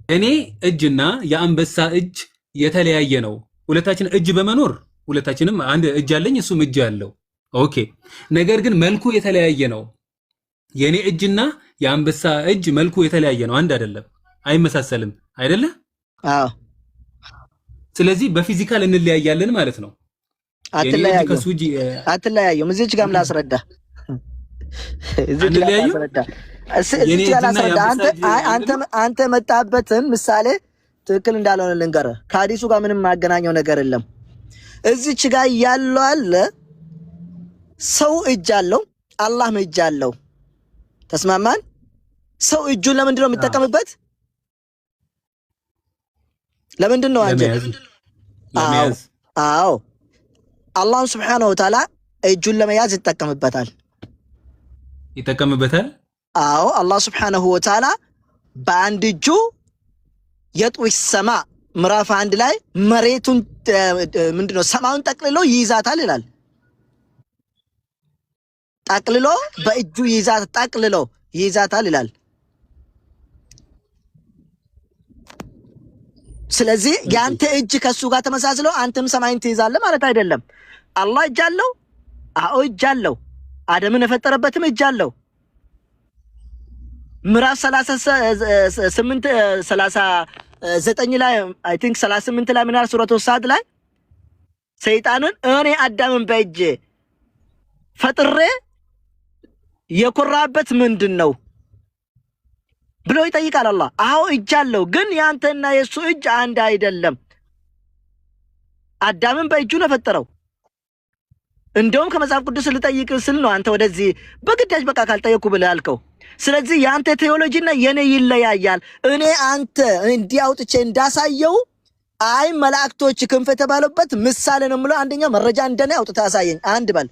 እኔ እጅና የአንበሳ እጅ የተለያየ ነው። ሁለታችን እጅ በመኖር ሁለታችንም አንድ እጅ አለኝ እሱም እጅ አለው። ኦኬ። ነገር ግን መልኩ የተለያየ ነው። የኔ እጅና የአንበሳ እጅ መልኩ የተለያየ ነው። አንድ አይደለም፣ አይመሳሰልም አይደለ? አዎ። ስለዚህ በፊዚካል እንለያያለን ማለት ነው። አትለያዩም። እዚች ጋርም ላስረዳ አንተ መጣበትን ምሳሌ ትክክል እንዳልሆነ ልንገርህ። ከሐዲሱ ጋር ምንም ማገናኘው ነገር የለም። እዚች ጋር ያለው አለ ሰው እጅ አለው፣ አላህም እጅ አለው። ተስማማን? ሰው እጁን ለምንድን ነው የሚጠቀምበት? ለምንድን ነው አንተ? አዎ አላህ ሱብሓነሁ ወተዓላ እጁን ለመያዝ ይጠቀምበታል። አዎ አላህ ሱብሓነሁ ወተዓላ በአንድ እጁ የጥዊ ሰማ ምዕራፍ 1 ላይ መሬቱን ምንድነው ሰማዩን ጠቅልሎ ይይዛታል ይላል። ጠቅልሎ በእጁ ይይዛታል ይላል። ስለዚህ ያንተ እጅ ከሱ ጋር ተመሳስሎ አንተም ሰማይን ትይዛለህ ማለት አይደለም። አላህ እጅ አለው። አዎ እጅ አለው። አደምን የፈጠረበትም እጅ አለው። ምዕራፍ 39 ላይ አይ ቲንክ 38 ላይ ምናል ሱረቱ ሳድ ላይ ሰይጣንን እኔ አዳምን በእጄ ፈጥሬ የኮራበት ምንድነው ብሎ ይጠይቃል አላህ። አዎ እጅ አለው፣ ግን ያንተና የሱ እጅ አንድ አይደለም። አዳምን በእጁ ነው ፈጠረው። እንደውም ከመጽሐፍ ቅዱስ ልጠይቅ ስል ነው አንተ ወደዚህ በግዳጅ በቃ ካልጠየቁ ብለህ አልከው። ስለዚህ ያንተ ቴዎሎጂና የኔ ይለያያል። እኔ አንተ እንዲያውጥቼ እንዳሳየው አይ መላእክቶች ክንፍ የተባሉበት ምሳሌ ነው የምለው። አንደኛ መረጃ እንደኔ አውጥተህ አሳየኝ አንድ በል።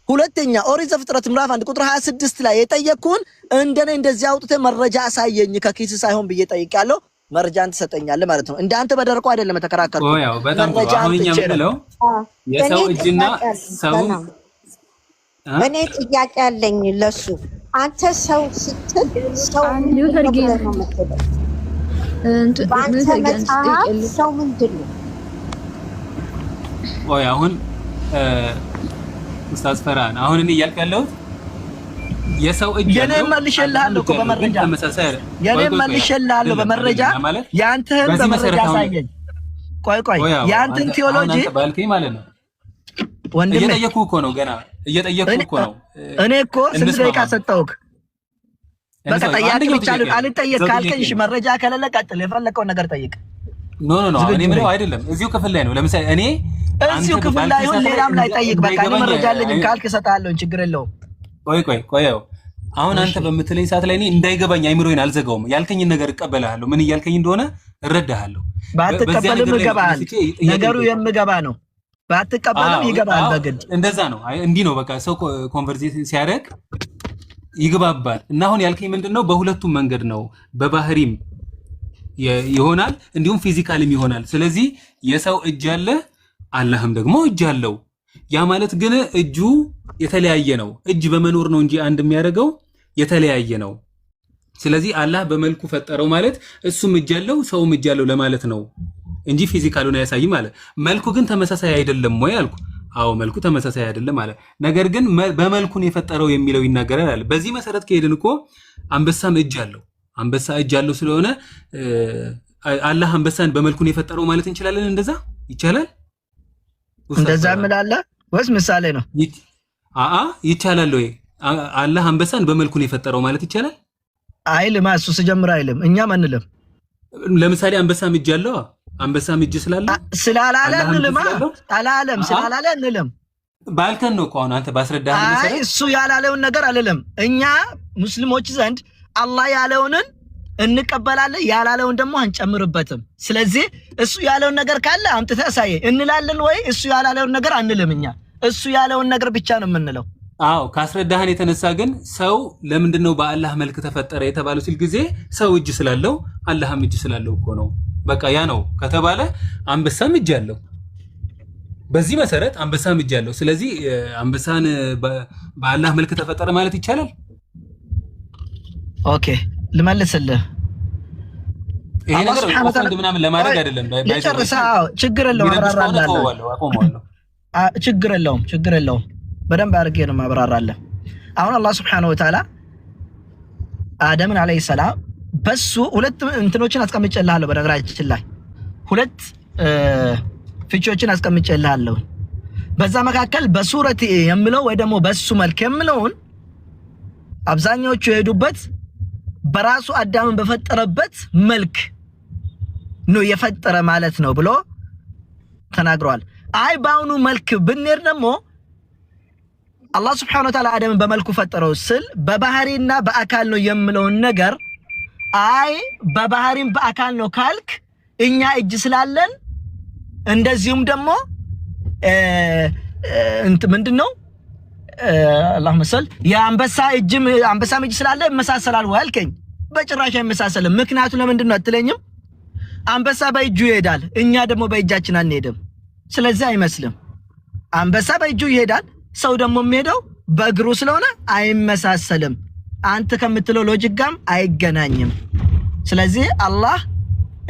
ሁለተኛ ኦሪት ዘፍጥረት ምዕራፍ 1 ቁጥር 26 ላይ የጠየቅኩን እንደኔ እንደዚህ አውጥተህ መረጃ አሳየኝ ከኪስ ሳይሆን ብዬ ጠይቄያለሁ። መረጃን ትሰጠኛለህ ማለት ነው። እንዳንተ በደረቁ አይደለም ተከራከርኩ። ያው በጣም አሁንኛ ምንለው የሰው እጅና ሰው እኔ ጥያቄ አለኝ ለሱ። አንተ ሰው ስትል ሰው በአንተ መጽሐፍ ሰው ምንድን ነው? አሁን ኡስታዝ ፈራን አሁን እኔ እያልኩ ያለሁት የሰው እጅ የኔ መልሼልሃለሁ እኮ በመረጃ የኔ መልሼልሃለሁ በመረጃ ያንተን በመረጃ አሳየኝ። ቆይ ያንተን ቴዎሎጂ ባልከኝ ማለት ነው ወንድሜ። እየጠየኩህ እኮ ነው፣ ገና እየጠየኩህ እኮ ነው። እኔ እኮ ስንት ደቂቃ ሰጠሁህ? በቃ ጠያቂ ብቻ አልጠየቅ ካልከኝ እሺ፣ መረጃ ከሌለ ቀጥል፣ የፈለከውን ነገር ጠይቅ። ኖ እኔ ምለው አይደለም፣ እዚሁ ክፍል ላይ ነው። ለምሳሌ እኔ እዚሁ ክፍል ላይ ይሁን ሌላም ላይ ጠይቅ። በቃ እኔ መረጃ አለኝም ካልክ እሰጥሃለሁ፣ ችግር የለውም። ቆይ አሁን አንተ በምትለኝ ሰዓት ላይ እኔ እንዳይገባኝ አይምሮዬን አልዘጋውም። ያልከኝን ነገር እቀበልሃለሁ፣ ምን እያልከኝ እንደሆነ እረዳሃለሁ። ባትቀበልም ይገባሃል። ነገሩ የምገባ ነው። ባትቀበልም ይገባሃል በግድ። እንደዛ ነው። እንዲህ ነው በቃ ሰው ኮንቨርሴሽን ሲያደርግ ይግባባል። እና አሁን ያልከኝ ምንድነው? በሁለቱም መንገድ ነው። በባህሪም ይሆናል እንዲሁም ፊዚካልም ይሆናል። ስለዚህ የሰው እጅ አለ፣ አላህም ደግሞ እጅ አለው። ያ ማለት ግን እጁ የተለያየ ነው። እጅ በመኖር ነው እንጂ አንድ የሚያደርገው የተለያየ ነው። ስለዚህ አላህ በመልኩ ፈጠረው ማለት እሱም እጅ አለው ሰውም እጅ አለው ለማለት ነው እንጂ ፊዚካሉን አያሳይም ማለት። መልኩ ግን ተመሳሳይ አይደለም ወይ አልኩ። አዎ መልኩ ተመሳሳይ አይደለም ማለት። ነገር ግን በመልኩን የፈጠረው የሚለው ይናገራል አለ። በዚህ መሰረት ከሄድን እኮ አንበሳም እጅ አለው። አንበሳ እጅ አለው ስለሆነ አላህ አንበሳን በመልኩን የፈጠረው ማለት እንችላለን። እንደዛ ይቻላል። እንደዛ ምላለ ወይስ ምሳሌ ነው? ይቻላል ወይ? አላህ አንበሳን በመልኩን የፈጠረው ማለት ይቻላል? አይልም። እሱ ሲጀምር አይልም፣ እኛም አንልም። ለምሳሌ አንበሳም እጅ አለው። አንበሳም እጅ ስላላለ እንልም። አላለም ስላላለ እንልም። ባልከን ነው እኮ አሁን አንተ ባስረዳህ መሰረት እሱ ያላለውን ነገር አልልም። እኛ ሙስሊሞች ዘንድ አላህ ያለውንን እንቀበላለን፣ ያላለውን ደግሞ አንጨምርበትም። ስለዚህ እሱ ያለውን ነገር ካለ አምጥተህ አሳየኝ እንላለን ወይ? እሱ ያላለውን ነገር አንልም። እኛ እሱ ያለውን ነገር ብቻ ነው የምንለው። አዎ ካስረዳህን የተነሳ ግን ሰው ለምንድነው በአላህ መልክ ተፈጠረ የተባለው ሲል ጊዜ ሰው እጅ ስላለው አላህም እጅ ስላለው እኮ ነው። በቃ ያ ነው ከተባለ አንበሳም እጅ አለው። በዚህ መሰረት አንበሳም እጅ አለው። ስለዚህ አንበሳን በአላህ መልክ ተፈጠረ ማለት ይቻላል። ኦኬ ልመልስልህ ይሄ ነገር ኦፍንድ ምናምን ለማድረግ አይደለም ለጨርሳው ችግር የለውም አብራራለሁ ችግር የለውም በደንብ አድርጌ ነው ማብራራለሁ አሁን አላህ Subhanahu Wa Ta'ala አደምን አለይሂ ሰላም በሱ ሁለት እንትኖችን አስቀምጬልሃለሁ በነገራችን ላይ ሁለት ፍቾችን አስቀምጬልሃለሁ በዛ መካከል በሱረት የምለው ወይ ደግሞ በሱ መልክ የምለውን አብዛኛዎቹ የሄዱበት በራሱ አዳምን በፈጠረበት መልክ ነው የፈጠረ ማለት ነው ብሎ ተናግሯል አይ ባውኑ መልክ ብንር ደግሞ አላህ Subhanahu Wa Ta'ala አደምን በመልኩ ፈጠረው ስል በባህሪና በአካል ነው የምለው ነገር አይ በባህሪም በአካል ነው ካልክ እኛ እጅ ስላለን እንደዚሁም ደግሞ ምንድነው አላህ መሰል የአንበሳ እጅም አንበሳም እጅ ስላለ መሳሰላል ወልከኝ በጭራሽ አይመሳሰልም ምክንያቱ ለምንድነው አትለኝም አንበሳ በእጁ ይሄዳል እኛ ደግሞ በእጃችን አንሄድም ስለዚህ አይመስልም አንበሳ በእጁ ይሄዳል ሰው ደግሞ የሚሄደው በእግሩ ስለሆነ አይመሳሰልም አንተ ከምትለው ሎጂክ ጋር አይገናኝም ስለዚህ አላህ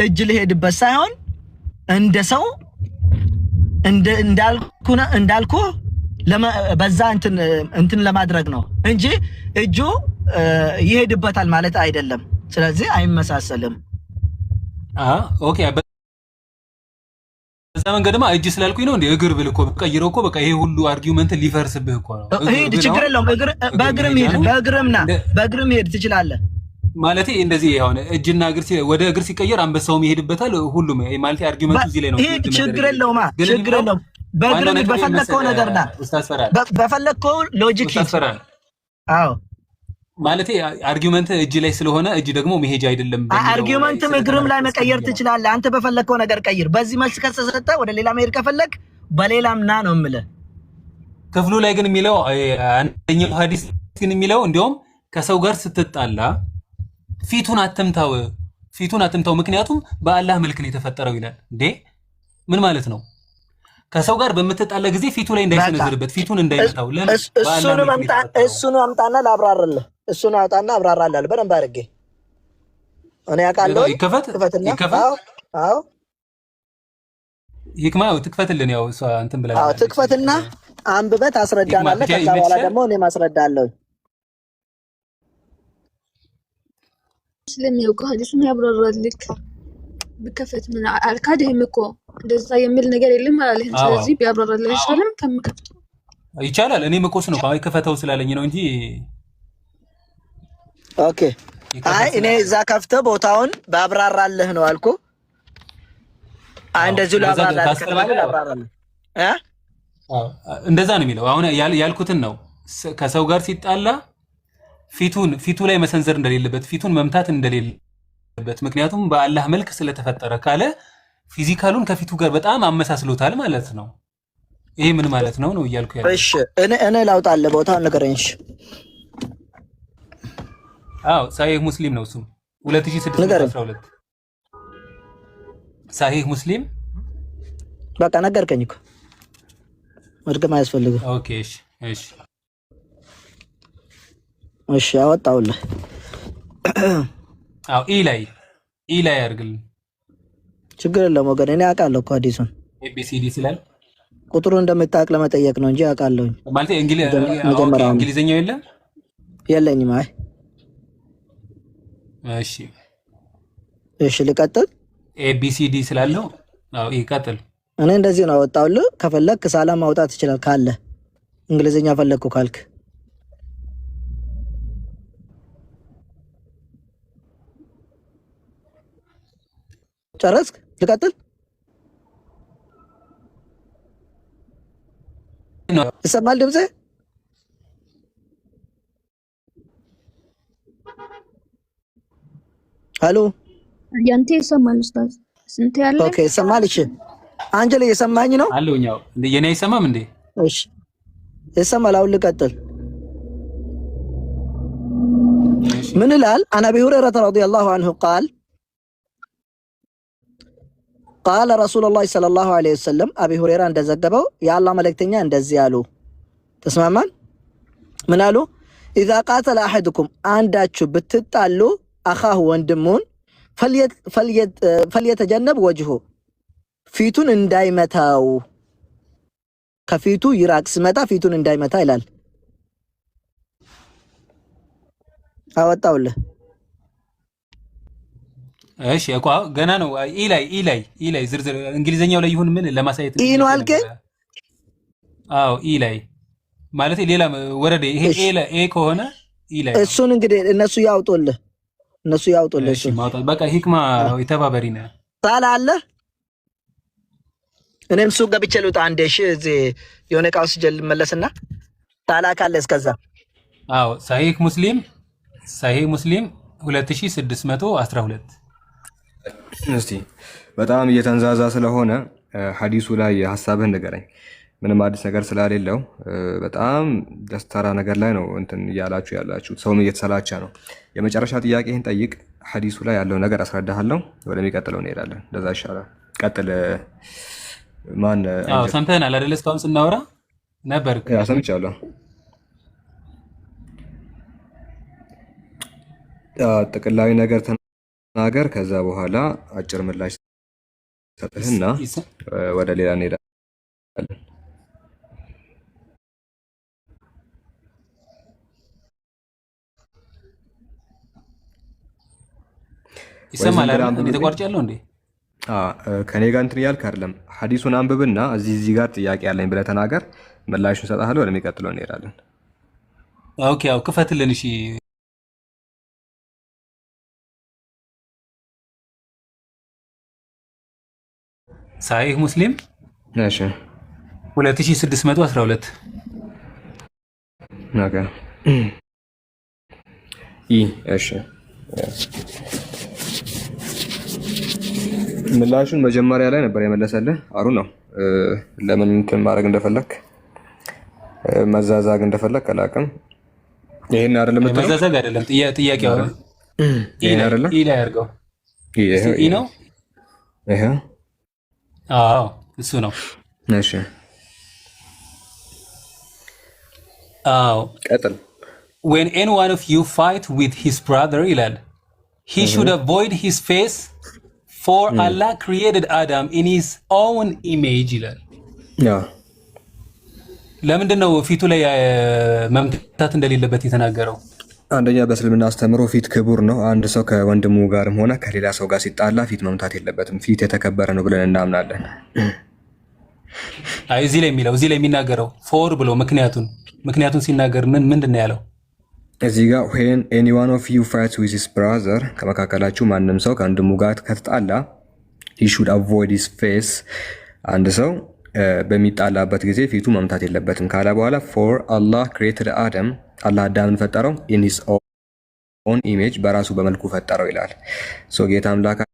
እጅ ሊሄድበት ሳይሆን እንደ ሰው እንዳልኩ በዛ እንትን ለማድረግ ነው እንጂ እጁ ይሄድበታል ማለት አይደለም ስለዚህ አይመሳሰልም ኦኬ በዛ መንገድማ እጅ ስላልኩኝ ነው እንዴ እግር ብልኮ ቀይረው እኮ በቃ ይሄ ሁሉ አርጊውመንት ሊፈርስብህ እኮ ነው ሄድ ችግር የለውም በእግርም ሄድ ትችላለህ ማለት እንደዚህ ያሆነ እጅና እግር ወደ እግር ሲቀየር አንበሳውም ይሄድበታል ሁሉም ማለት አርጊውመንቱ እዚህ ላይ ነው ችግር የለውም በእግርም በፈለከው ነገርና በፈለከው ሎጂክ ይፈራል አዎ ማለት አርጊውመንት እጅ ላይ ስለሆነ እጅ ደግሞ መሄጃ አይደለም አርጊውመንትም እግርም ላይ መቀየር ትችላለህ አንተ በፈለከው ነገር ቀይር በዚህ መልስ ከተሰጠ ወደ ሌላ መሄድ ከፈለክ በሌላም ና ነው የምልህ ክፍሉ ላይ ግን የሚለው አንደኛው ሐዲስ ግን የሚለው እንደውም ከሰው ጋር ስትጣላ ፊቱን አትምታው ምክንያቱም በአላህ መልክ ነው የተፈጠረው ይላል እንዴ ምን ማለት ነው ከሰው ጋር በመተጣላ ጊዜ ፊቱ ላይ እንዳይሰነዝርበት ፊቱን እንዳይመታው ለምን እሱን አምጣና ላብራራለህ እሱን አውጣና አብራራለህ በደንብ አድርጌ እኔ አውቃለሁ ይከፈት አዎ ይክማው ትክፈትልን ያው እሷ እንትን ብላ አዎ ትክፈትና አንብበት አስረዳናለህ ከዛ በኋላ ደግሞ እኔ ማስረዳለሁ ስለሚያውቀው ሐዲሱን ያብራራልክ በከፈት ምን አልካደህም እኮ እንደዛ የሚል ነገር የለም አላለህም ስለዚህ ቢያብራራልህ ይችላል ከምከፍት ይቻላል እኔም እኮ ነው ካይ ከፈተው ስላለኝ ነው እንጂ ኦኬ አይ እኔ እዛ ከፍተህ ቦታውን ባብራራልህ ነው አልኩ እንደዚህ ላብራራልህ እንደዛ ነው የሚለው አሁን ያልኩትን ነው ከሰው ጋር ሲጣላ ፊቱ ላይ መሰንዘር እንደሌለበት ፊቱን መምታት እንደሌለበት ምክንያቱም በአላህ መልክ ስለተፈጠረ ካለ ፊዚካሉን ከፊቱ ጋር በጣም አመሳስሎታል ማለት ነው ይሄ ምን ማለት ነው እያልኩ ያለው እሺ እኔ ላውጣልህ ቦታውን ንገረኝ እሺ አዎ ሳሂህ ሙስሊም ነው እሱ 2612 ሳሂህ ሙስሊም በቃ ነገርከኝ እኮ መድገም አያስፈልግም ኦኬ እሺ አወጣውልህ አዎ ኢ ላይ አድርግልኝ ችግር የለም ወገን እኔ አውቃለሁ እኮ ሐዲሱን ኤቢሲዲ ስላል ቁጥሩን እንደምታውቅ ለመጠየቅ ነው እንጂ አውቃለሁ ማለት እንግሊዘኛው የለኝም አይ እሺ ልቀጥል ኤቢሲዲ ስላለው አዎ ይቀጥል እኔ እንደዚህ ነው አወጣውልህ ከፈለክ ሰላም ማውጣት ይችላል ካለ እንግሊዘኛ ፈለኩ ካልክ ጨረስክ ልቀጥል ይሰማል ድምጼ ሄሎ ያንተ ይሰማል ኡስታዝ ስንት ያለ ኦኬ ይሰማል እሺ አንጀል እየሰማኝ ነው አለውኛው የኔ አይሰማም እንዴ እሺ ይሰማል አሁን ልቀጥል من الآل عن أبي هريرة رضي الله عنه قال رسول الله صلى الله عليه وسلم أبي هريرة عند زجبه يا الله ملكتني عند الزيالو تسمعون من قالوا إذا قاتل أحدكم عندك بتتعلو አኻሁ ወንድሙን ፈልየተጀነብ ወጅሁ ፊቱን እንዳይመታው ከፊቱ ይራቅ ስመታ ፊቱን እንዳይመታ ይላል። አወጣውልህ። እሺ እኮ ገና ነው። ኢላይ ዝርዝር እንግሊዘኛው ላይ ይሁን ምን ለማሳየት ኢ ነው አልከኝ? አዎ ኢላይ ማለት ሌላ ወረደ። ይሄ ኤ ከሆነ ኢላይ እሱን እንግዲህ እነሱ ያውጡልህ። እሺ ማውጣት በቃ ሂክማ የተባበሪ ነው። ታላ አለ። እኔም ሱቅ ገብቼ ልውጣ አንዴ። እሺ እዚህ የሆነ ዕቃ ወስጄ ልመለስና ታላ ካለ እስከዛ። አዎ ሳሂህ ሙስሊም 2612 እስቲ በጣም እየተንዛዛ ስለሆነ ሐዲሱ ላይ ሐሳብህን ንገረኝ። ምንም አዲስ ነገር ስለሌለው በጣም ደስተራ ነገር ላይ ነው እንትን እያላችሁ ያላችሁት። ሰውም እየተሰላቸ ነው። የመጨረሻ ጥያቄህን ጠይቅ። ሐዲሱ ላይ ያለው ነገር አስረዳሃለሁ። ወደሚቀጥለው እንሄዳለን። እንደዛ ይሻላል። ቀጥል። ማን? አዎ ሰምተናል አይደል? እስካሁን ስናወራ ነበር። ሰምቻለሁ። ጥቅላዊ ነገር ተናገር። ከዛ በኋላ አጭር ምላሽ ሰጥህና ወደ ሌላ እንሄዳለን። ይሰማል አይደል? እንዴ ተቋርጫለሁ እንዴ? ከኔ ጋር እንትን እያልክ አይደለም። ሐዲሱን አንብብና እዚህ ጋር ጥያቄ ያለኝ ብለህ ተናገር። ምላሹን ሰጥሃለሁ። ወደሚቀጥለው እንሄዳለን። ኦኬ ያው ክፈትልን። እሺ ሳሂህ ሙስሊም 2612 ኦኬ። እሺ ምላሹን መጀመሪያ ላይ ነበር የመለሰልህ አሩ ነው። ለምን እንትን ማድረግ እንደፈለክ መዛዛግ እንደፈለክ አላውቅም። ይሄን አይደለም መዛዛግ አይደለም ጥያቄው ይሄን አይደለም ኢላይ አድርገው ኢ ነው። ይሄ አዎ እሱ ነው። እሺ አዎ ቀጥል። when any one of you fight with his brother ይላል he should avoid his face for Allah created Adam in his own image ይላል። ለምንድን ነው ፊቱ ላይ መምታት እንደሌለበት የተናገረው? አንደኛ በእስልምና አስተምሮ ፊት ክቡር ነው። አንድ ሰው ከወንድሙ ጋርም ሆነ ከሌላ ሰው ጋር ሲጣላ ፊት መምታት የለበትም። ፊት የተከበረ ነው ብለን እናምናለን። አይ እዚህ ላይ የሚናገረው ፎር ብሎ ምክንያቱን ሲናገር ምንድን ነው ያለው? እዚህ ጋር when any one of you fights with his brother ከመካከላችሁ ማንም ሰው ከወንድሙ ጋር ከተጣላ he should avoid his face አንድ ሰው በሚጣላበት ጊዜ ፊቱ መምታት የለበትም ካለ በኋላ for Allah created Adam አላህ አዳምን ፈጠረው in his own image በራሱ በመልኩ ፈጠረው ይላል። ጌታ አምላካችን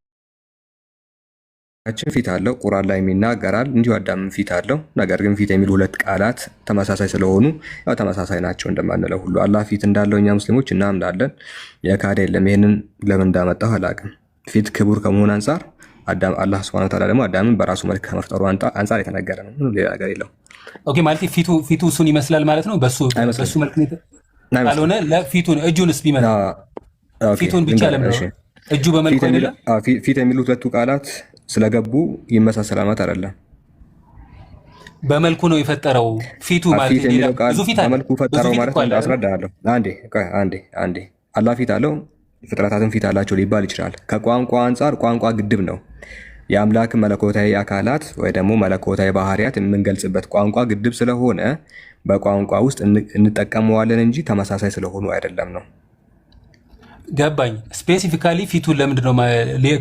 ፊት አለው። ቁርአን ላይ ይናገራል እንዲሁ አዳም ፊት አለው። ነገር ግን ፊት የሚሉ ሁለት ቃላት ተመሳሳይ ስለሆኑ ያው ተመሳሳይ ናቸው እንደማንለው ሁሉ አላህ ፊት እንዳለው እኛ ሙስሊሞች እናምናለን። የካደ የለም። ይሄንን ለምን እንዳመጣው አላውቅም። ፊት ክቡር ከመሆን አንፃር አላህ Subhanahu Wa Ta'ala ደግሞ አዳምን በራሱ መልክ ከመፍጠሩ አንፃር የተነገረ ነው። ምንም ሌላ ነገር የለው። ኦኬ ማለት ፊቱ እሱን ይመስላል ማለት ነው። በሱ መልክ ነው ካልሆነ ለፊቱን እጁንስ ቢመታ ፊቱን ብቻ ለምን እጁ በመልኩ አይደለም? ፊት የሚሉት ሁለቱ ቃላት ስለገቡ ይመሳሰላል ማለት አይደለም። በመልኩ ነው የፈጠረው ፊቱ ማለት ነው። ብዙ ፊት አለ። በመልኩ ፈጠረው ማለት አስረዳለሁ። አንዴ አላህ ፊት አለው፣ ፍጥረታትን ፊት አላቸው ሊባል ይችላል። ከቋንቋ አንፃር ቋንቋ ግድብ ነው። የአምላክ መለኮታዊ አካላት ወይ ደግሞ መለኮታዊ ባህሪያት የምንገልጽበት ቋንቋ ግድብ ስለሆነ በቋንቋ ውስጥ እንጠቀመዋለን እንጂ ተመሳሳይ ስለሆኑ አይደለም ነው። ገባኝ። ስፔሲፊካሊ ፊቱን ለምንድን ነው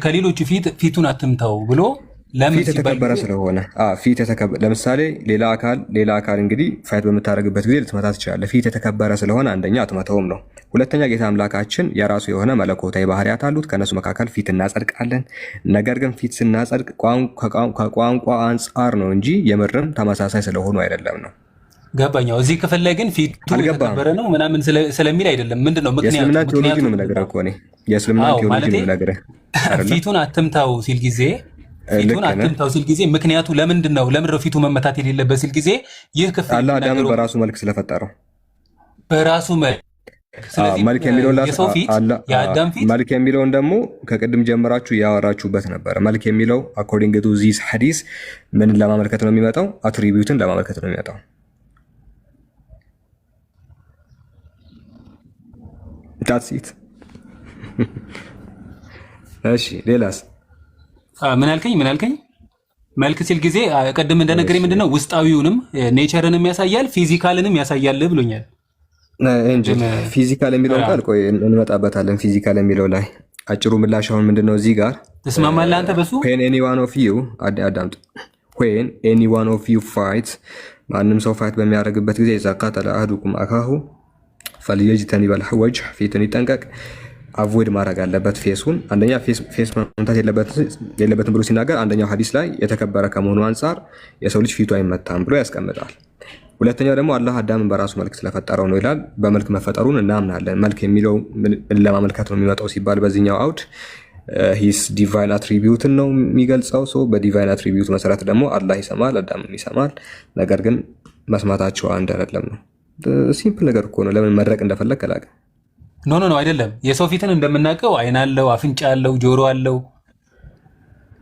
ከሌሎቹ ፊቱን አትምታው ብሎ ለምን ፊት የተከበረ ስለሆነ ለምሳሌ ሌላ አካል እንግዲህ ፋይት በምታደርግበት ጊዜ ልትመታ ትችላለህ። ፊት የተከበረ ስለሆነ አንደኛ አትመታውም ነው። ሁለተኛ ጌታ አምላካችን የራሱ የሆነ መለኮታዊ ባህሪያት አሉት። ከነሱ መካከል ፊት እናጸድቃለን። ነገር ግን ፊት ስናጸድቅ ከቋንቋ አንጻር ነው እንጂ የምርም ተመሳሳይ ስለሆኑ አይደለም ነው። ገባኛው። እዚህ ክፍል ላይ ግን ፊቱ የተከበረ ነው ምናምን ስለሚል አይደለም። ምንድነው የእስልምና ቴዎሎጂ ነው የምነግርህ እኮ እኔ የእስልምና ቴዎሎጂ ነው የምነግርህ። ፊቱን አትምታው ሲል ጊዜ ምክንያቱ ለምንድን ነው ፊቱ መመታት የሌለበት ሲል ጊዜ ይህ ክፍል አላህ አዳምን በራሱ መልክ ስለፈጠረው በራሱ መልክ ስለዚህ መልክ የሚለው የሰው ፊት የአዳም ፊት መልክ የሚለውን ደግሞ ከቅድም ጀምራችሁ ያወራችሁበት ነበር። መልክ የሚለው አኮርዲንግ ቱ ዚስ ሐዲስ ምን ለማመልከት ነው የሚመጣው? አትሪቢዩትን ለማመልከት ነው የሚመጣው። that's it እሺ ሌላስ ምን አልከኝ? መልክ ሲል ጊዜ ቀደም እንደነገረኝ ምንድነው ውስጣዊውንም ኔቸርንም ያሳያል ፊዚካልንም ያሳያል ብሎኛል። እንጂ ፊዚካል የሚለውን ቃል ቆይ እንመጣበታለን። ፊዚካል የሚለው ላይ አጭሩ ምላሽ አሁን ምንድነው እዚህ ጋር ተስማማለህ አንተ በሱ when any one of you አዳምጥ when any one of you fight ማንም ሰው ፋይት በሚያደርግበት ጊዜ ዘቃተለ አህዱኩም አካሁ فليجتنب الوجه ፊትን ይጠንቀቅ አቮይድ ማድረግ አለበት ፌሱን። አንደኛ ፌስ መምታት የለበትም ብሎ ሲናገር አንደኛው ሐዲስ ላይ የተከበረ ከመሆኑ አንፃር የሰው ልጅ ፊቱ አይመታም ብሎ ያስቀምጣል። ሁለተኛው ደግሞ አላህ አዳምን በራሱ መልክ ስለፈጠረው ነው ይላል። በመልክ መፈጠሩን እናምናለን። መልክ የሚለው ለማመልከት ነው የሚመጣው ሲባል በዚህኛው አውድ ሂስ ዲቫይን አትሪቢዩትን ነው የሚገልጸው። ሰው በዲቫይን አትሪቢዩት መሰረት ደግሞ አላህ ይሰማል፣ አዳምን ይሰማል። ነገር ግን መስማታቸው አንድ አይደለም ነው። ሲምፕል ነገር እኮ ነው። ለምን መድረቅ እንደፈለግ ከላቀ ኖ አይደለም። የሰው ፊትን እንደምናውቀው አይን አለው፣ አፍንጫ አለው፣ ጆሮ አለው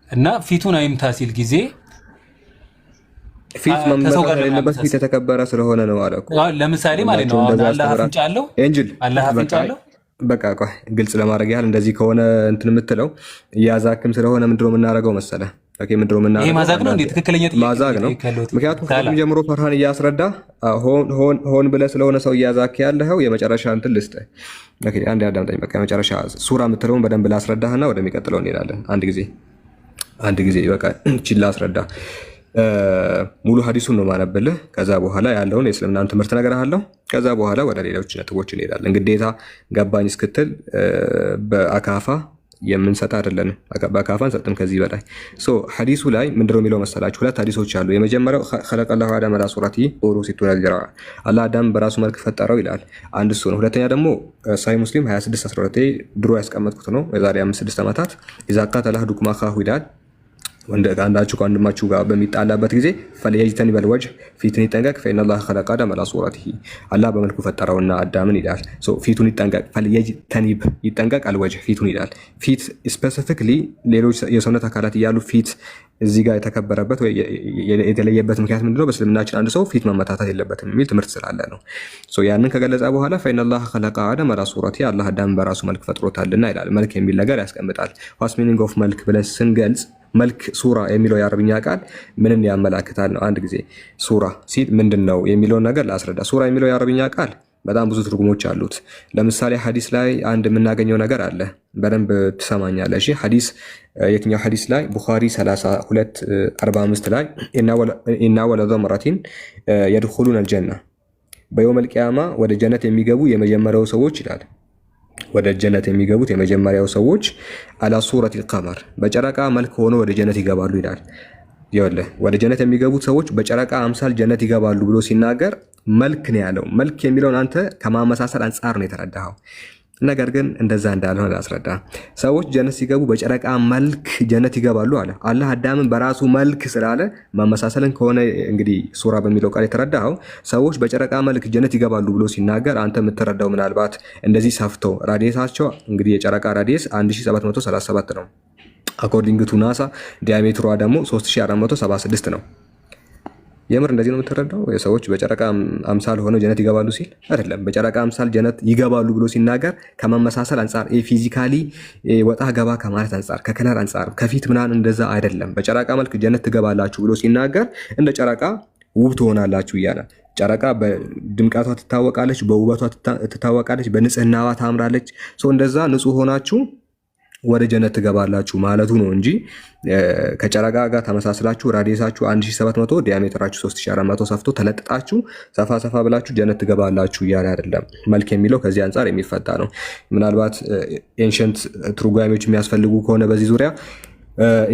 እና ፊቱን አይምታ ሲል ጊዜ ፊት መመታት የሌለበት ፊት የተከበረ ስለሆነ ነው አለ እኮ። ለምሳሌ ማለት ነው አላህ አፍንጫ አለው፣ ኤንጅል አላህ አፍንጫ አለው። በቃ ቆይ ግልጽ ለማድረግ ያህል እንደዚህ ከሆነ እንትን የምትለው እያዛክም ስለሆነ ምንድነው የምናደርገው መሰለህ? ኦኬ ምንድነው የምናደርገው? ይሄ ማዛግ ነው እንዴ? ትክክለኛ ጥያቄ ማዛግ ነው። ምክንያቱም ከዚህ ጀምሮ ፈርሃን እያስረዳ ሆን ብለህ ስለሆነ ሰው እያዛክ ያለኸው የመጨረሻ እንትን ልስጥህ። ኦኬ አንዴ አዳምጠኝ። በቃ የመጨረሻ ሱራ የምትለውን በደንብ ላስረዳህና ወደሚቀጥለው እንሄዳለን። አንድ ጊዜ በቃ እቺን ላስረዳ። ሙሉ ሐዲሱን ነው ማነብልህ። ከዛ በኋላ ያለውን የእስልምናን ትምህርት እነግርሃለሁ። ከዛ በኋላ ወደ ሌሎች ነጥቦች እንሄዳለን። ግዴታ ገባኝ እስክትል በአካፋ የምንሰጥ አይደለም። በአካፋ አንሰጥም ከዚህ በላይ። ሐዲሱ ላይ ምንድነው የሚለው መሰላችሁ? ሁለት ሐዲሶች አሉ። የመጀመሪያው ኸለቀላሁ አዳመ ዐላ ሱረቲሂ ጡሩ ሲቱነ ዚራዕ አላህ አዳም በራሱ መልክ ፈጠረው ይላል። አንድ እሱ ነው። ሁለተኛ ደግሞ ሳሂህ ሙስሊም 2612 ድሮ ያስቀመጥኩት ነው የዛሬ 5-6 ዓመታት ኢዛ ቃተለ አሐዱኩም አኻሁ ይላል። አንዳችሁ ከወንድማችሁ ጋር በሚጣላበት ጊዜ ፈለየጅተኒብ አልወጅህ ፊትን ይጠንቀቅ። ፈኢነላህ ኸለቀ አደመ ዐላ ሱረቲሂ አላህ በመልኩ ፈጠረውና አዳምን ይላል። ፊቱን ይጠንቀቅ። ፈለየጅተኒብ ይጠንቀቅ አልወጅህ ፊቱን ይላል። ፊት ስፔሲፊክሊ ሌሎች የሰውነት አካላት እያሉ ፊት እዚህ ጋር የተከበረበት ወይ የተለየበት ምክንያት ምንድነው? በእስልምናችን አንድ ሰው ፊት መመታታት የለበትም የሚል ትምህርት ስላለ ነው። ያንን ከገለጸ በኋላ ፈኢነላህ ኸለቀ አደመ ዐላ ሱረቲሂ አላህ አዳምን በራሱ መልክ ፈጥሮታልና ይላል። መልክ የሚል ነገር ያስቀምጣል። ዋትስ ሚኒንግ ኦፍ መልክ ብለን ስንገልጽ መልክ ሱራ የሚለው የአረብኛ ቃል ምንን ያመላክታል ነው። አንድ ጊዜ ሱራ ሲል ምንድን ነው የሚለውን ነገር ላስረዳ። ሱራ የሚለው የአረብኛ ቃል በጣም ብዙ ትርጉሞች አሉት። ለምሳሌ ሐዲስ ላይ አንድ የምናገኘው ነገር አለ። በደንብ ትሰማኛለህ? እሺ ሐዲስ የትኛው ሐዲስ ላይ? ቡኻሪ 32:45 ላይ ኢና ወለደ መራቲን የድኹሉን አልጀና በየውመል ቂያማ ወደ ጀነት የሚገቡ የመጀመሪያው ሰዎች ይላል። ወደ ጀነት የሚገቡት የመጀመሪያው ሰዎች አላ ሱረቲል ቀመር በጨረቃ መልክ ሆኖ ወደ ጀነት ይገባሉ ይላል። ይኸውልህ ወደ ጀነት የሚገቡት ሰዎች በጨረቃ አምሳል ጀነት ይገባሉ ብሎ ሲናገር መልክ ነው ያለው። መልክ የሚለውን አንተ ከማመሳሰል አንጻር ነው የተረዳኸው። ነገር ግን እንደዛ እንዳልሆነ አስረዳ። ሰዎች ጀነት ሲገቡ በጨረቃ መልክ ጀነት ይገባሉ አለ። አላህ አዳምን በራሱ መልክ ስላለ ማመሳሰልን ከሆነ እንግዲህ ሱራ በሚለው ቃል የተረዳኸው ሰዎች በጨረቃ መልክ ጀነት ይገባሉ ብሎ ሲናገር አንተ የምትረዳው ምናልባት እንደዚህ ሰፍተው ራዲየሳቸው እንግዲህ የጨረቃ ራዲየስ 1737 ነው። አኮርዲንግ ቱ ናሳ ዲያሜትሯ ደግሞ 3476 ነው። የምር እንደዚህ ነው የምትረዳው? የሰዎች በጨረቃ አምሳል ሆነው ጀነት ይገባሉ ሲል አይደለም። በጨረቃ አምሳል ጀነት ይገባሉ ብሎ ሲናገር ከመመሳሰል አንጻር ፊዚካሊ ወጣ ገባ ከማለት አንጻር ከከለር አንጻር ከፊት ምናምን እንደዛ አይደለም። በጨረቃ መልክ ጀነት ትገባላችሁ ብሎ ሲናገር እንደ ጨረቃ ውብ ትሆናላችሁ እያለ ጨረቃ በድምቀቷ ትታወቃለች፣ በውበቷ ትታወቃለች፣ በንጽህናዋ ታምራለች። እንደዛ ንጹህ ሆናችሁ ወደ ጀነት ትገባላችሁ ማለቱ ነው እንጂ ከጨረቃ ጋር ተመሳስላችሁ ራዲየሳችሁ 1700 ዲያሜትራችሁ 3400 ሰፍቶ ተለጥጣችሁ ሰፋ ሰፋ ብላችሁ ጀነት ትገባላችሁ እያለ አይደለም። መልክ የሚለው ከዚህ አንጻር የሚፈታ ነው። ምናልባት ኤንሸንት ትርጓሜዎች የሚያስፈልጉ ከሆነ በዚህ ዙሪያ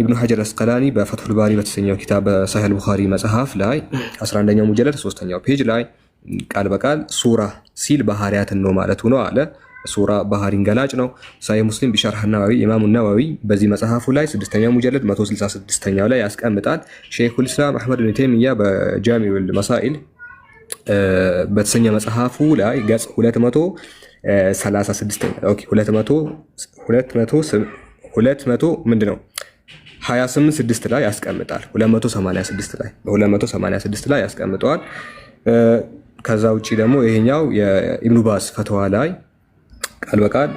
ኢብኑ ሐጀር አስቀላኒ በፈትሁል ባሪ በተሰኘው ኪታብ በሳሂህ ቡኻሪ መጽሐፍ ላይ 11ኛው ሙጀለድ 3ኛው ፔጅ ላይ ቃል በቃል ሱራ ሲል ባህሪያትን ነው ማለቱ ነው አለ። ሱራ ባህሪን ገላጭ ነው። ሳሂህ ሙስሊም ቢሸርህ ነዋዊ ኢማሙ ነዋዊ በዚህ መጽሐፉ ላይ 6ኛው ሙጀለድ 166ኛው ላይ ያስቀምጣል። ሼኹል ኢስላም አህመድ ኢብኑ ተይሚያ በጃሚዑል መሳኢል በተሰኘ መጽሐፉ ላይ ገጽ 236 ኦኬ 200 ምንድን ነው 28 ላይ ያስቀምጣል። 286 ላይ ያስቀምጠዋል። ከዛ ውጪ ደግሞ ይሄኛው የኢብኑ ባስ ፈተዋ ላይ ቃል በቃል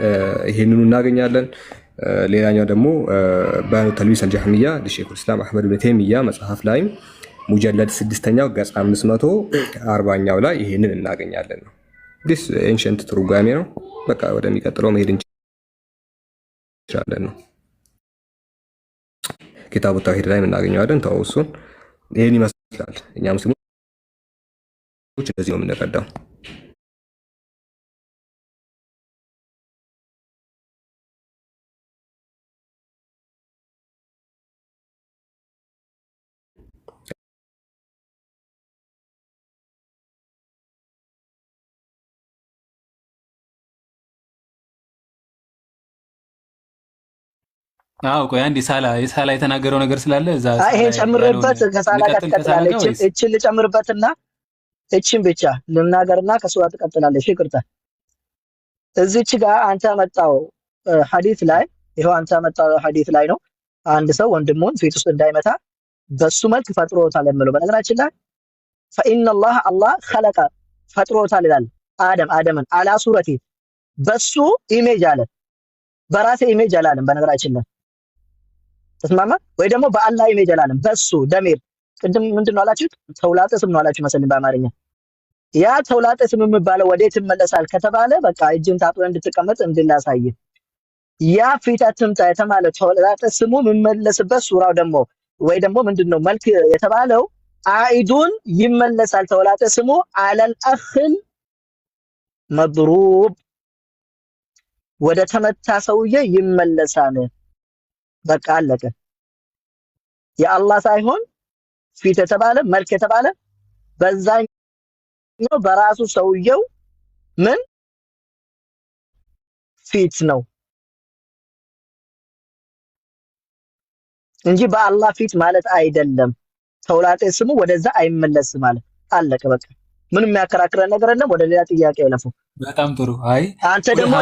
ይሄንኑ እናገኛለን። ሌላኛው ደግሞ በያኑ ተልቢስ አልጀህሚያ ለሼኹል ኢስላም አህመድ ኢብኑ ተይሚያ መጽሐፍ ላይ ሙጀለድ 6ኛው ገጽ 540ኛው ላይ ይሄንን እናገኛለን ነው። ዲስ ኤንሸንት ትርጓሜ ነው። በቃ ወደሚቀጥለው መሄድ እንችላለን ነው። ኪታቡ ተውሂድ ላይ እናገኘዋለን። ተወሱን ይሄን ይመስላል። እኛ ሙስሊሞች እንደዚህ ነው የምንረዳው። አዎ ቆይ አንዴ ሳላ የተናገረው ነገር ስላለ እዛ ይሄን ጨምርበት ከሳላ ጋር ትቀጥላለች። እቺን ልጨምርበትና እቺን ብቻ ልናገርና ከሷ ትቀጥላለች። ይቅርታ እዚች ጋር አንተ መጣው ሐዲስ ላይ ይሄው አንተ መጣው ሐዲስ ላይ ነው አንድ ሰው ወንድሙን ፊት ውስጥ እንዳይመታ በሱ መልክ ፈጥሮታል የሚለው። በነገራችን ላይ فإن الله خلق ፈጥሮታል ይላል አደምን አላ ሱረቲ በሱ ኢሜጅ አለ በራሴ ኢሜጅ አላለም። በነገራችን ላይ ተስማማ ወይ ደግሞ በአላህ ኢሜጅ አላለም። በሱ ደሚር ቅድም ምንድነው አላችሁት? ተውላጠ ስም ነው አላችሁ መሰለኝ በአማርኛ። ያ ተውላጠ ስም የሚባለው ወዴት ይመለሳል ከተባለ በቃ እጅን ታጥበህ እንድትቀመጥ እንድላሳይ ያ ፊት አትምታ የተባለ ተውላጠ ስሙ የሚመለስበት ሱራው ደግሞ ወይ ደግሞ ምንድነው መልክ የተባለው አኢዱን ይመለሳል ተውላጠ ስሙ አለል አኽል መድሩብ ወደ ተመታ ሰውዬ ይመለሳል። በቃ አለቀ። የአላህ ሳይሆን ፊት የተባለ መልክ የተባለ በዛኛው በራሱ ሰውየው ምን ፊት ነው እንጂ በአላህ ፊት ማለት አይደለም። ተውላጤ ስሙ ወደዛ አይመለስም ማለት አለቀ። በቃ ምንም የሚያከራክረን ነገር የለም። ወደ ሌላ ጥያቄ ያለፉ። በጣም ጥሩ። አይ አንተ ደግሞ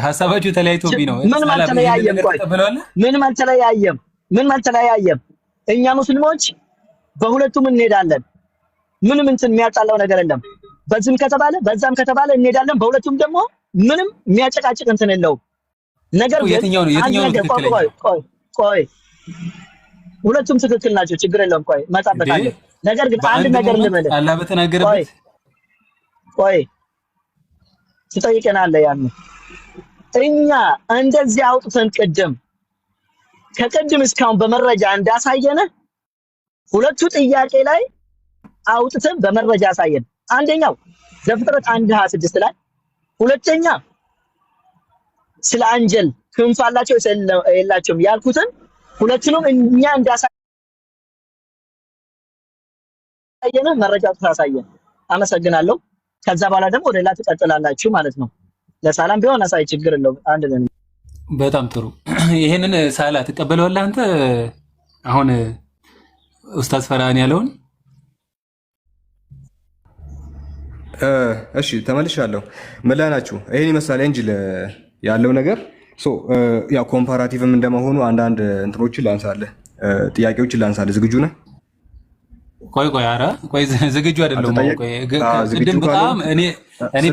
ሀሳባችሁ ተለያይቶብኝ ነው። ምንም አልተለያየም። እኛ ሙስሊሞች በሁለቱም እንሄዳለን። ምንም እንትን የሚያጣላው ነገር የለም። በዚህም ከተባለ በዛም ከተባለ እንሄዳለን። በሁለቱም ደግሞ ምንም የሚያጨቃጭቅ እንትን የለውም። ነገር ግን የትኛው ነው ትክክለኛ? ቆይ ሁለቱም ትክክል ናቸው። ችግር የለውም። ቆይ መጣበታለሁ። ነገር ግን አንድ ነገር ልበል። አላህ በተናገረበት ቆይ ትጠይቀናለህ። ያን እኛ እንደዚህ አውጥተን ከቅድም እስካሁን በመረጃ እንዳሳየነ ሁለቱ ጥያቄ ላይ አውጥተን በመረጃ አሳየን። አንደኛው ዘፍጥረት 1:26 ላይ፣ ሁለተኛ ስለ አንጀል ክንፍ አላቸው የላቸውም ያልኩትን ሁለቱንም እኛ እንዳሳየነ መረጃ ታሳየን። አመሰግናለሁ። ከዛ በኋላ ደግሞ ወደ ሌላ ትቀጥላላችሁ ማለት ነው። ለሳላም ቢሆን አሳይ፣ ችግር የለውም። አንድ ነው። በጣም ጥሩ። ይሄንን ሳላ ትቀበለዋለህ አንተ? አሁን ኡስታዝ ፈርሃን ያለውን እሺ፣ ተመልሻለሁ። ምን ላይ ናችሁ? ይሄን ይመስላል እንጂ ያለው ነገር ያው ኮምፓራቲቭም እንደመሆኑ አንዳንድ እንትኖችን ላንሳለህ፣ ጥያቄዎችን ላንሳለህ። ዝግጁ ነህ? ቆይ ዝግጁ አይደለሁም። ቅድም በጣም እኔ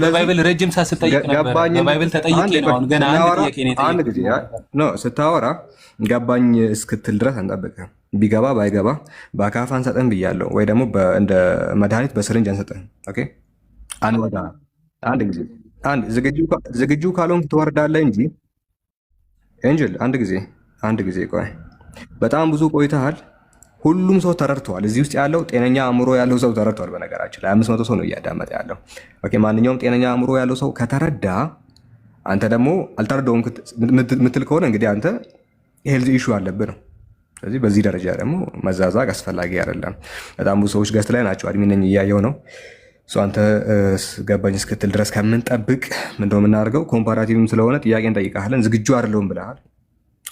በባይብል ረጅም ሰዓት ስጠይቅ ነበር። በባይብል ተጠይቄ ነው። አሁን ገና አንድ ጊዜ ስታወራ ገባኝ እስክትል ድረስ አንጠብቅህም። ቢገባ ባይገባ በአካፋ አንሰጥህም ብያለሁ፣ ወይ ደግሞ እንደ መድኃኒት በስርንጅ አንሰጥህም። ኦኬ አንድ ጊዜ ዝግጁ ካልሆንክ ትወርዳለህ እንጂ ኤንጅል። አንድ ጊዜ ቆይ። በጣም ብዙ ቆይተሃል። ሁሉም ሰው ተረድቷል። እዚህ ውስጥ ያለው ጤነኛ አእምሮ ያለው ሰው ተረድቷል። በነገራችን ላይ 500 ሰው ነው እያዳመጠ ያለው። ኦኬ ማንኛውም ጤነኛ አእምሮ ያለው ሰው ከተረዳ፣ አንተ ደግሞ አልተረዳውም ምትል ከሆነ እንግዲህ አንተ ሄልዝ ኢሹ አለብህ ነው። ስለዚህ በዚህ ደረጃ ደግሞ መዛዛግ አስፈላጊ አይደለም። በጣም ብዙ ሰዎች ገስት ላይ ናቸው። አድሚን ነኝ እያየው ነው። አንተ ገባኝ እስክትል ድረስ ከምንጠብቅ ምንድነው የምናደርገው? ኮምፓራቲቭም ስለሆነ ጥያቄ እንጠይቃለን። ዝግጁ አይደለሁም ብለሃል።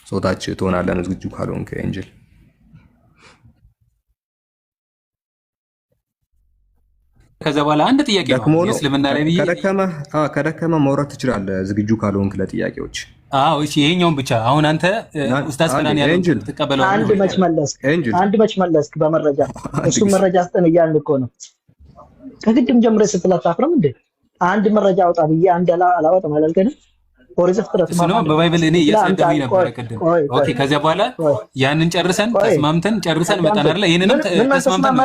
ሶታች ትሆናለን ዝግጁ ካልሆንክ ኤንጅል። ከዛ በኋላ አንድ ጥያቄ ነው የእስልምና ላይ ብዬ ከደከመ መውረድ ትችላለህ ዝግጁ ካልሆንክ ለጥያቄዎች። አዎ እሺ ይሄኛውን ብቻ አሁን አንተ ኡስታዝ ፈናን ያለው ተቀበለው። አንድ መች መለስክ በመረጃ እሱ መረጃ አስጠን እያልን እኮ ነው ከግድም ጀምረ ስትላታፍረም እንዴ አንድ መረጃ አውጣ ብዬ አንድ አላወጣም አላልከንም? ኦሪት ፍጥረት ማለት ነው በባይብል እኔ እያስረዳሁኝ ነበር ቅድም። ኦኬ ከዚያ በኋላ ያንን ጨርሰን ተስማምተን ጨርሰን መጣን አይደል? ይሄንንም ተስማምተን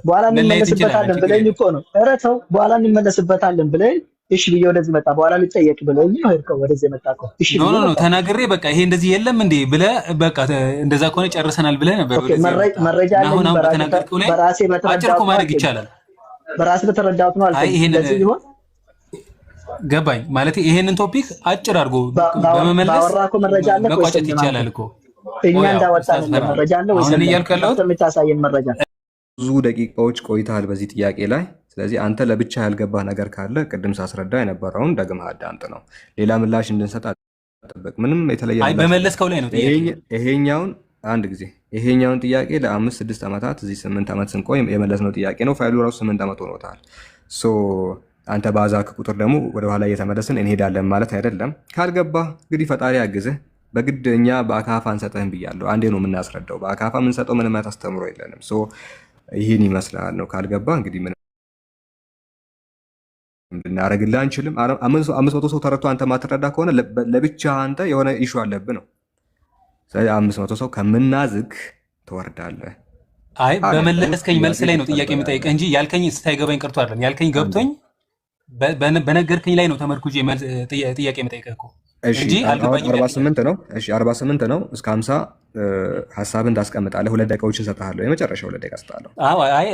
በኋላ እንመለስበታለን ብለኝ እኮ ነው። ኧረ ተው በኋላ እንመለስበታለን ብለኝ እሺ ብዬ ወደዚህ መጣ። በኋላ ልጠየቅ ብለኝ ነው ሄድከው ወደዚህ መጣ እኮ። እሺ ኖ ተናግሬ በቃ ይሄ እንደዚህ የለም እንዴ ብለህ በቃ እንደዛ ከሆነ ጨርሰናል ብለህ ነበር። መረጃ አለኝ በራሴ አጭር ማድረግ ይቻላል። በራሴ በተረዳሁት ነው አልኩኝ። እንደዚህ ሊሆን ገባኝ ማለት ይሄንን ቶፒክ አጭር አድርጎ በመመለስ መቋጨት ይቻላል እኮ። እኛ እንዳወጣን መረጃ አለ ወይስ የምታሳየን መረጃ? ብዙ ደቂቃዎች ቆይተሃል በዚህ ጥያቄ ላይ። ስለዚህ አንተ ለብቻ ያልገባህ ነገር ካለ ቅድም ሳስረዳ የነበረውን ደግመህ አዳምጥ ነው። ሌላ ምላሽ እንድንሰጥ አጠበቅ። ምንም የተለየ አይ በመለስከው ላይ ነው ጥያቄ። ይሄኛውን ጥያቄ ለ5-6 ዓመታት እዚህ 8 ዓመት ስንቆይ የመለስነው ጥያቄ ነው። ፋይሉ ራሱ 8 ዓመት ሆኖታል። አንተ ባዛክ ቁጥር ደግሞ ወደኋላ እየተመለስን እንሄዳለን ማለት አይደለም። ካልገባህ እንግዲህ ፈጣሪ ያግዝህ። በግድ እኛ በአካፋ እንሰጥህም ብያለሁ። አንዴ ነው የምናስረዳው። በአካፋ የምንሰጠው ምንም አስተምሮ የለንም። ይህን ይመስላል ነው። ካልገባህ እንግዲህ ምንም ልናደርግልህ አንችልም። 500 ሰው ተረድቶ አንተ ማትረዳ ከሆነ ለብቻ አንተ የሆነ ኢሹ አለብህ ነው። ስለዚህ 500 ሰው ከምናዝግ ትወርዳለህ። አይ በመለስከኝ መልስ ላይ ነው ጥያቄ የምጠይቅህ እንጂ ያልከኝ ሳይገባኝ ቀርቶ አይደለም። ያልከኝ ገብቶኝ በነገርከኝ ላይ ነው ተመርኩዤ ጥያቄ የምጠይቅህ እኮ እንጂ አልገባኝም። 48 ነው። እሺ 48 ነው። እስከ 50 ሐሳብን ታስቀምጣለህ። 2 ደቂቃዎችን እሰጥሃለሁ። የመጨረሻ 2 ደቂቃ እሰጥሃለሁ። አዎ አይ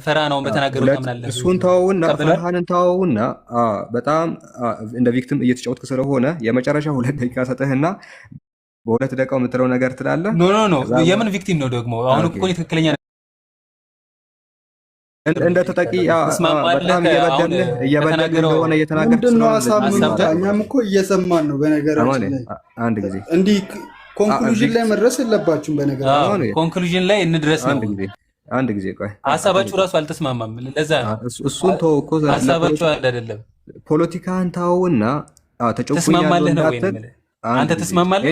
ፈርሃናውን በተናገረው ታምናለህ። እሱን ተወውና ፈርሃንን ተወውና በጣም እንደ ቪክቲም እየተጫወትክ ስለሆነ የመጨረሻ 2 ደቂቃ እሰጥህና በ2 ደቂቃው የምትለው ነገር ትላለህ። ኖ የምን ቪክቲም ነው ደግሞ? አሁን እኮ ትክክለኛ እንደ ተጠቂ በጣም እየበደልህ እንደሆነ እየተናገርክ ስለሆነ እኛም እኮ እየሰማን ነው። በነገራችን ላይ አንድ ጊዜ እንዲህ ኮንክሉዥን ላይ መድረስ የለባችሁም። በነገራችን ኮንክሉዥን ላይ እንድረስ ነው። አንድ ጊዜ ቆይ፣ ሀሳባችሁ ራሱ አልተስማማም። ለዛ እሱን ተወው እኮ ሀሳባችሁ አይደለም። ፖለቲካን ተወውና ተስማማለህ ነው ወይ? አንተ ተስማማለህ?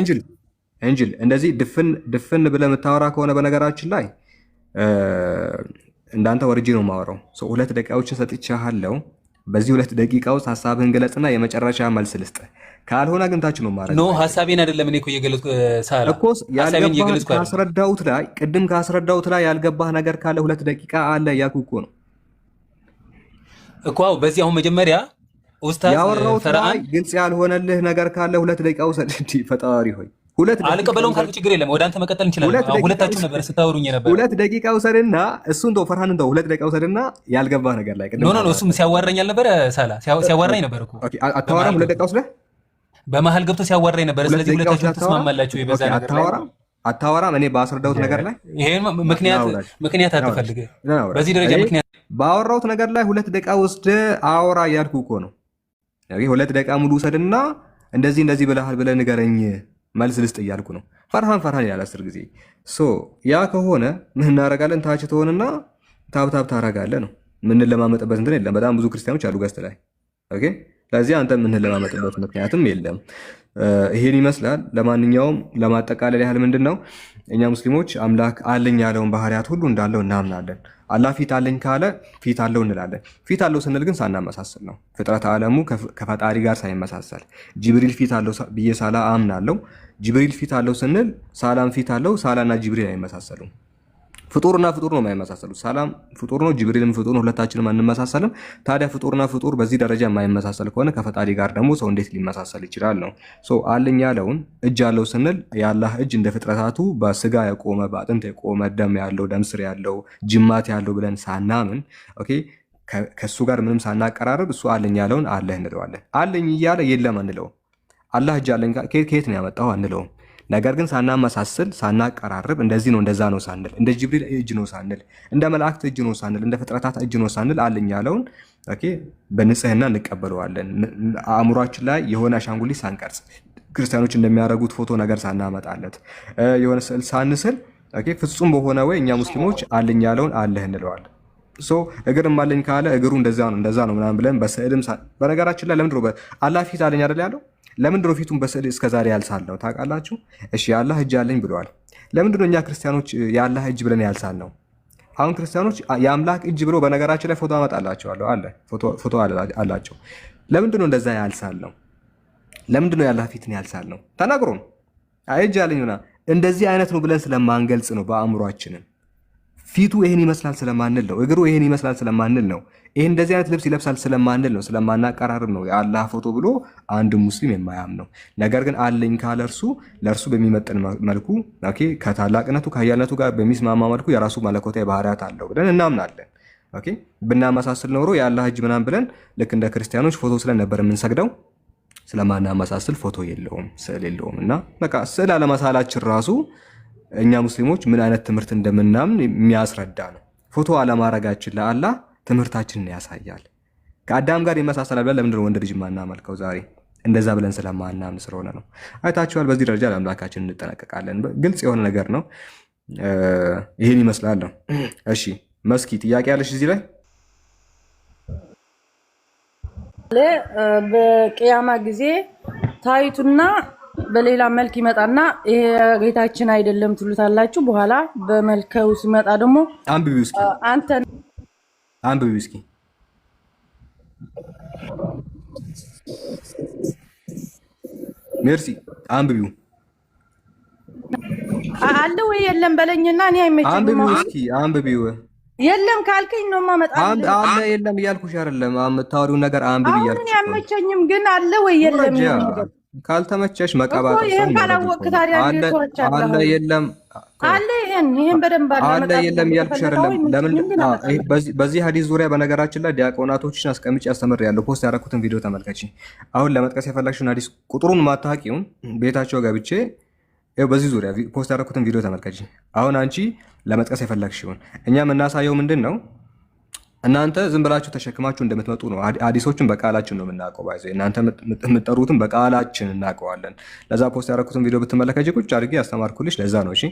ኤንጅል እንደዚህ ድፍን ብለህ የምታወራ ከሆነ በነገራችን ላይ እንዳንተ ወርጄ ነው የማወራው። 2 ደቂቃዎችን ሰጥቼሃለሁ። በዚህ 2 ደቂቃ ውስጥ ሀሳብህን ገለጽና የመጨረሻ መልስ ልስጥህ። ካልሆነ ግን ታች ነው ማለት ነው። ሀሳቤን አይደለም እኔ እኮ እየገለጽኩ ሳላ እኮ ያልገባህ ካስረዳሁት ላይ ቅድም ካስረዳሁት ላይ ያልገባህ ነገር ካለ 2 ደቂቃ አለ እያልኩህ እኮ ነው እኮ። በዚህ አሁን መጀመሪያ ኡስታዝ ያወራሁት ላይ ግልጽ ያልሆነልህ ነገር ካለ 2 ደቂቃ ውሰድ። ፈጣሪ ሆይ አልቀበለውም ካልኩ ችግር የለም። ወደ አንተ መቀጠል እንችላለን። ሁለታችሁ ነበር ስታወሩኝ ነበር። 2 ደቂቃ ውሰድና እሱን ተው፣ ፈርሃንን ተው። 2 ደቂቃ ውሰድና ያልገባህ ነገር ላይ ኖ እሱም ሲያዋራኝ አልነበረ? ሳላ ሲያዋራኝ ነበር እኮ። አታወራም? 2 ደቂቃ ወስደህ በመሀል ገብቶ ሲያዋራኝ ነበር። ስለዚህ ሁለታችሁ ተስማማላችሁ? የበዛ ነገር ላይ አታወራም? እኔ ባስረዳሁት ነገር ላይ ይሄን ምክንያት አትፈልግ። በዚህ ደረጃ ምክንያት ባወራሁት ነገር ላይ 2 ደቂቃ ወስደህ አወራ እያልኩህ እኮ ነው። 2 ደቂቃ ሙሉ ውሰድና እንደዚህ ብለሃል ብለህ ንገረኝ መልስ ልስጥ እያልኩ ነው። ፈርሃን ይላል 10 ጊዜ። ያ ከሆነ ምን እናደርጋለን? ታች ትሆንና ታብታብ ታረጋለህ ነው። ምን ለማመጥበት እንትን የለም። በጣም ብዙ ክርስቲያኖች አሉ ገስት ላይ። ኦኬ ስለዚህ አንተ ምን ለማመጥበት ምክንያትም የለም። ይሄን ይመስላል። ለማንኛውም ለማጠቃለል ያህል ምንድነው እኛ ሙስሊሞች አምላክ አለኝ ያለውን ባህሪያት ሁሉ እንዳለው እናምናለን። አላህ ፊት አለኝ ካለ ፊት አለው እንላለን። ፊት አለው ስንል ግን ሳናመሳሰል ነው። ፍጥረት ዓለሙ ከፈጣሪ ጋር ሳይመሳሰል ጅብሪል ፊት አለው ብዬ ሳላ አምናለሁ። ጅብሪል ፊት አለው ስንል ሳላም ፊት አለው። ሳላና ጅብሪል አይመሳሰሉም። ፍጡርና ፍጡር ነው የማይመሳሰሉት። ሳላም ፍጡር ነው፣ ጅብሪልም ፍጡር ነው። ሁለታችንም አንመሳሰልም። ታዲያ ፍጡርና ፍጡር በዚህ ደረጃ የማይመሳሰል ከሆነ ከፈጣሪ ጋር ደግሞ ሰው እንዴት ሊመሳሰል ይችላል ነው። አለኝ ያለውን እጅ አለው ስንል የአላህ እጅ እንደ ፍጥረታቱ በስጋ የቆመ በአጥንት የቆመ ደም ያለው ደም ስር ያለው ጅማት ያለው ብለን ሳናምን ከእሱ ጋር ምንም ሳናቀራርብ እሱ አለኝ ያለውን አለህ እንለዋለን። አለኝ እያለ የለም አንለውም። አላህ እጅ አለኝ ከየት ነው ያመጣው አንለውም። ነገር ግን ሳናመሳስል ሳናቀራርብ እንደዚህ ነው እንደዛ ነው ሳንል፣ እንደ ጅብሪል እጅ ነው ሳንል፣ እንደ መላእክት እጅ ነው ሳንል፣ እንደ ፍጥረታት እጅ ነው ሳንል አለኝ ያለውን በንጽህና እንቀበለዋለን። አእምሯችን ላይ የሆነ አሻንጉሊት ሳንቀርጽ፣ ክርስቲያኖች እንደሚያደርጉት ፎቶ ነገር ሳናመጣለት፣ የሆነ ስዕል ሳንስል ፍጹም በሆነ ወይ እኛ ሙስሊሞች አለኝ ያለውን አለህ እንለዋለን። ሶ እግርም አለኝ ካለ እግሩ እንደዛ ነው ምናምን ብለን በስዕልም በነገራችን ላይ ለምንድነው አላህ ፊት አለኝ አይደል ያለው? ለምንድነው ፊቱን በስዕል እስከዛሬ ያልሳልነው ታውቃላችሁ? እሺ የአላህ እጅ አለኝ ብለዋል። ለምንድነው እኛ ክርስቲያኖች የአላህ እጅ ብለን ያልሳልነው? አሁን ክርስቲያኖች የአምላክ እጅ ብሎ በነገራችን ላይ ፎቶ አመጣላቸዋለሁ አለ ፎቶ አላቸው። ለምንድነው እንደዛ ያልሳልነው? ለምንድነው የአላህ ፊትን ያልሳልነው? ተናግሮን እጅ አለኝና እንደዚህ አይነት ነው ብለን ስለማንገልጽ ነው በአእምሯችንን ፊቱ ይሄን ይመስላል ስለማንል ነው። እግሩ ይሄን ይመስላል ስለማንል ነው። ይሄን እንደዚህ አይነት ልብስ ይለብሳል ስለማንል ነው። ስለማናቀራርብ ነው የአላህ ፎቶ ብሎ አንድ ሙስሊም የማያምነው። ነገር ግን አለኝ ካለ ለእርሱ በሚመጥን መልኩ ኦኬ፣ ከታላቅነቱ ከኃያልነቱ ጋር በሚስማማ መልኩ የራሱ መለኮታዊ ባህሪያት አለው ብለን እናምናለን። ኦኬ፣ ብናመሳስል ኖሮ የአላህ እጅ ምናምን ብለን ልክ እንደ ክርስቲያኖች ፎቶ ስለን ነበር የምንሰግደው። ስለማናመሳስል ፎቶ የለውም፣ ስዕል የለውም። እና በቃ ስዕል አለመሳላችን ራሱ እኛ ሙስሊሞች ምን አይነት ትምህርት እንደምናምን የሚያስረዳ ነው። ፎቶ አለማረጋችን ለአላህ ትምህርታችንን ያሳያል። ከአዳም ጋር ይመሳሰላል ብለን ለምንድን ነው ወንድ ልጅ ማናመልከው ዛሬ? እንደዛ ብለን ስለማናምን ስለሆነ ነው። አይታችኋል። በዚህ ደረጃ ለአምላካችን እንጠነቀቃለን። ግልጽ የሆነ ነገር ነው። ይህን ይመስላል ነው። እሺ መስኪ ጥያቄ ያለሽ እዚህ ላይ? በቅያማ ጊዜ ታይቱና በሌላ መልክ ይመጣና ይሄ ጌታችን አይደለም ትሉታላችሁ። በኋላ በመልከው ሲመጣ ደግሞ አንብቢው እስኪ ሜርሲ አንብቢው አለ ወይ የለም በለኝና እኔ አይመቸኝም። አንብቢው የለም ካልከኝ ነው ማመጣ አለ የለም እያልኩሽ አይደለም። የምታወሪውን ነገር አንብቢ እያልኩሽ ነው። አይመቸኝም ግን አለ ወይ የለም ነገር ካልተመቸሽ መቀባጠር አለ የለም አለ ይሄን በደንብ አለ የለም እያልኩሽ አይደለም። ለምን በዚህ ሀዲስ ዙሪያ በነገራችን ላይ ዲያቆናቶችን አስቀምጬ ያስተምራለሁ። ፖስት ያደረኩትን ቪዲዮ ተመልከቺ። አሁን ለመጥቀስ የፈለግሽውን ሀዲስ ቁጥሩን ማታውቂውን ቤታቸው ገብቼ በዚህ ዙሪያ ፖስት ያደረኩትን ቪዲዮ ተመልከቺ። አሁን አንቺ ለመጥቀስ የፈለግሽውን እኛ የምናሳየው ምንድን ነው? እናንተ ዝም ብላችሁ ተሸክማችሁ እንደምትመጡ ነው። ሀዲሶችን በቃላችን ነው የምናውቀው። ባይዘ እናንተ የምትጠሩትን በቃላችን እናውቀዋለን። ለዛ ፖስት ያደረኩትን ቪዲዮ ብትመለከች ቁጭ አድርጌ ያስተማርኩልሽ ለዛ ነው። እሺ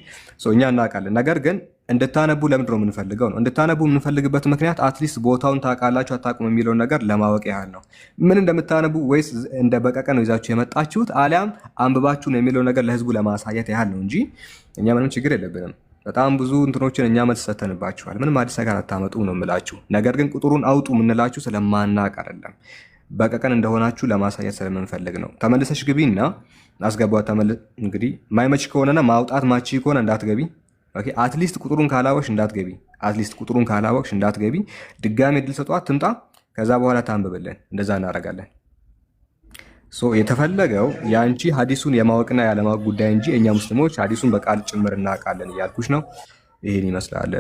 እኛ እናውቃለን። ነገር ግን እንድታነቡ ለምንድን ነው የምንፈልገው ነው? እንድታነቡ የምንፈልግበት ምክንያት አትሊስት ቦታውን ታውቃላችሁ አታውቁም የሚለውን ነገር ለማወቅ ያህል ነው። ምን እንደምታነቡ ወይስ እንደ በቀቀን ነው ይዛችሁ የመጣችሁት አሊያም አንብባችሁ ነው የሚለውን ነገር ለህዝቡ ለማሳየት ያህል ነው እንጂ እኛ ምንም ችግር የለብንም። በጣም ብዙ እንትኖችን እኛ መልስ ሰተንባችኋል። ምንም አዲስ ነገር አታመጡ ነው የምላችሁ። ነገር ግን ቁጥሩን አውጡ የምንላችሁ ስለማናቅ አይደለም፣ በቀቀን እንደሆናችሁ ለማሳየት ስለምንፈልግ ነው። ተመልሰሽ ግቢና አስገቧት። እንግዲህ ማይመች ከሆነና ማውጣት ማቺ ከሆነ እንዳትገቢ። ኦኬ አትሊስት ቁጥሩን ካላወቅሽ እንዳትገቢ። ድጋሜ እድል ሰጧት ትምጣ። ከዛ በኋላ ታንብብልን። እንደዛ እናደርጋለን። የተፈለገው የአንቺ ሀዲሱን የማወቅና ያለማወቅ ጉዳይ እንጂ እኛ ሙስሊሞች ሀዲሱን በቃል ጭምር እናውቃለን እያልኩሽ ነው። ይህን ይመስላል።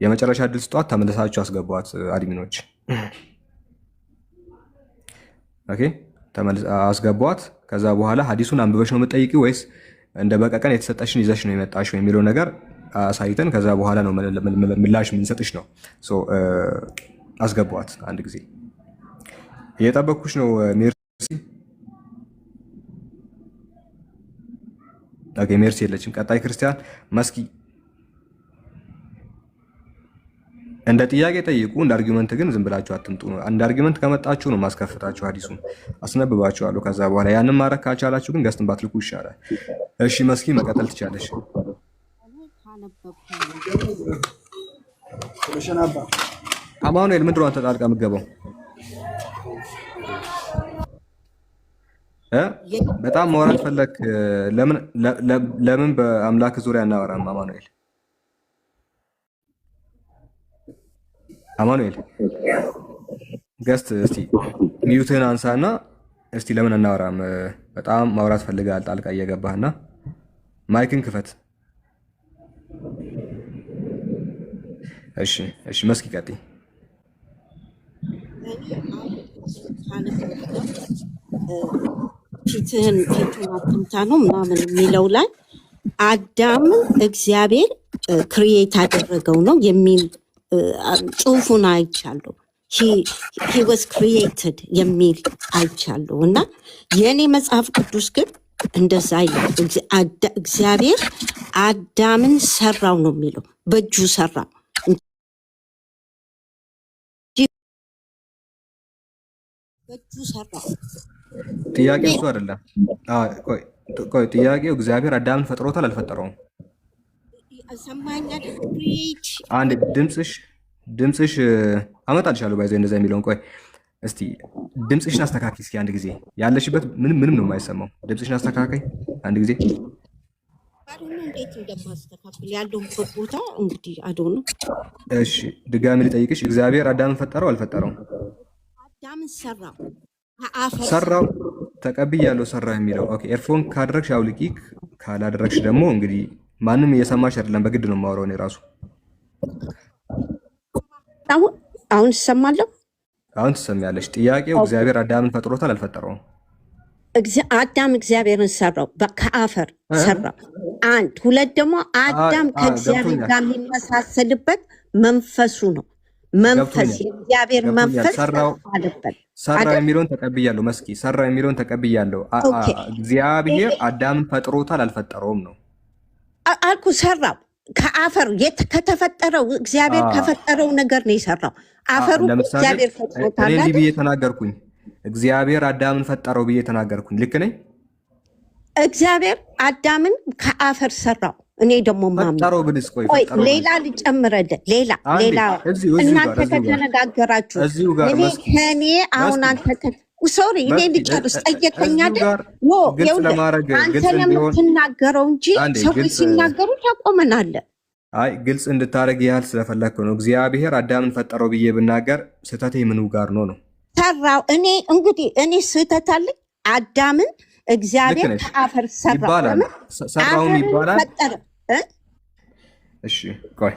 የመጨረሻ እድል ስጧት፣ ተመልሳችሁ አስገቧት አድሚኖች። ኦኬ አስገቧት። ከዛ በኋላ ሀዲሱን አንብበሽ ነው የምትጠይቂ ወይስ እንደ በቀቀን የተሰጠሽን ይዘሽ ነው የመጣሽው የሚለው ነገር አሳይተን ከዛ በኋላ ነው ምላሽ የምንሰጥሽ ነው። አስገቧት። አንድ ጊዜ እየጠበቅኩሽ ነው ሜርሲ። ኦኬ ሜርሲ የለችም። ቀጣይ ክርስቲያን መስኪ። እንደ ጥያቄ ጠይቁ፣ እንደ አርጊመንት ግን ዝም ብላችሁ አትምጡ ነው። እንደ አርጊመንት ከመጣችሁ ነው ማስከፍታችሁ፣ ሀዲሱን አስነብባችኋለሁ። ከዛ በኋላ ያንን ማድረግ ካልቻላችሁ ግን ገስትን ባትልኩ ይሻላል። እሺ መስኪ መቀጠል ትቻለሽ። አማኑኤል ምንድን ነው አንተ ጣልቃ የምትገባው? በጣም ማውራት ፈለክ። ለምን በአምላክ ዙሪያ እናወራም? አማኑኤል ገስት እስቲ ሚዩትህን አንሳና እስቲ ለምን እናወራም? በጣም ማውራት ፈልጋል ጣልቃ እየገባህና ማይክን ክፈት። እሺ መስኪ ቀጥይ። ፊቱን አትምታ ነው ምናምን የሚለው ላይ አዳምን እግዚአብሔር ክሪኤት አደረገው ነው የሚል ጽሑፉን አይቻለሁ። he was created የሚል አይቻለሁ። እና የእኔ መጽሐፍ ቅዱስ ግን እንደዛ ይላል። እግዚአብሔር አዳምን ሰራው ነው የሚለው፣ በእጁ ሰራው። በእጁ ሰራው። ጥያቄ እሱ አይደለም። ቆይ ጥያቄው እግዚአብሔር አዳምን ፈጥሮታል አልፈጠረውም? ሰማኝ አይደል? ክሪኤት አንድ ድምፅሽ አመጣልሻለሁ ባይዘው እንደዛ የሚለውን ቆይ እስቲ ድምፅሽን አስተካክይ እስኪ አንድ ጊዜ። ያለሽበት ምንም ነው የማይሰማው። ድምፅሽን አስተካክይ አንድ ጊዜ። ባዶን እንዴት እንደማስተካክል ያለሁበት ቦታ እንግዲህ አዶነ። እሺ ድጋሚ ልጠይቅሽ፣ እግዚአብሔር አዳምን ፈጠረው አልፈጠረውም? አዳምን ሰራው። ሰራው ተቀብያለሁ። ሰራ የሚለው ኦኬ። ኤርፎን ካደረግሽ አውልቂ፣ ካላደረግሽ ደግሞ እንግዲህ ማንም እየሰማሽ አይደለም። በግድ ነው የማወራው እኔ ራሱ። አሁን ትሰማለሁ? አሁን ትሰሚያለሽ። ጥያቄው እግዚአብሔር አዳምን ፈጥሮታል አልፈጠረውም? አዳም እግዚአብሔርን ሰራው፣ ከአፈር ሰራው። አንድ ሁለት ደግሞ አዳም ከእግዚአብሔር ጋር የሚመሳሰልበት መንፈሱ ነው። መንፈስ የእግዚአብሔር መንፈስ አለበት። ሰራ የሚለውን ተቀብያለሁ። መስኪ ሰራ የሚለውን ተቀብያለሁ። እግዚአብሔር አዳምን ፈጥሮታል አልፈጠረውም ነው አልኩ። ሰራው ከአፈር ከተፈጠረው እግዚአብሔር ከፈጠረው ነገር ነው የሰራው። አፈሩ እግዚአብሔር ፈጥሮታል። እኔ ብዬ ተናገርኩኝ። እግዚአብሔር አዳምን ፈጠረው ብዬ ተናገርኩኝ። ልክ ነኝ? እግዚአብሔር አዳምን ከአፈር ሰራው። እኔ ደግሞ ፈጠረው ብልስ ቆይ ሌላ ልጨምረልህ። ሌላ እናንተ ከተነጋገራችሁ ከኔ አሁን አንተ ሶሪ እኔ ልጨርስ። ጠየቀኝ አይደል? አንተ ለምትናገረው እንጂ ሰዎች ሲናገሩ ታቆመናለህ። አይ ግልጽ እንድታደርግ ያህል ስለፈለግኩ ነው። እግዚአብሔር አዳምን ፈጠረው ብዬ ብናገር ስህተቴ ምኑ ጋር ነው? ሰራው። እኔ ስህተት አለኝ? አዳምን እግዚአብሔር ከአፈር ሰራው ሰራውን ይባላል። እሺ ቆይ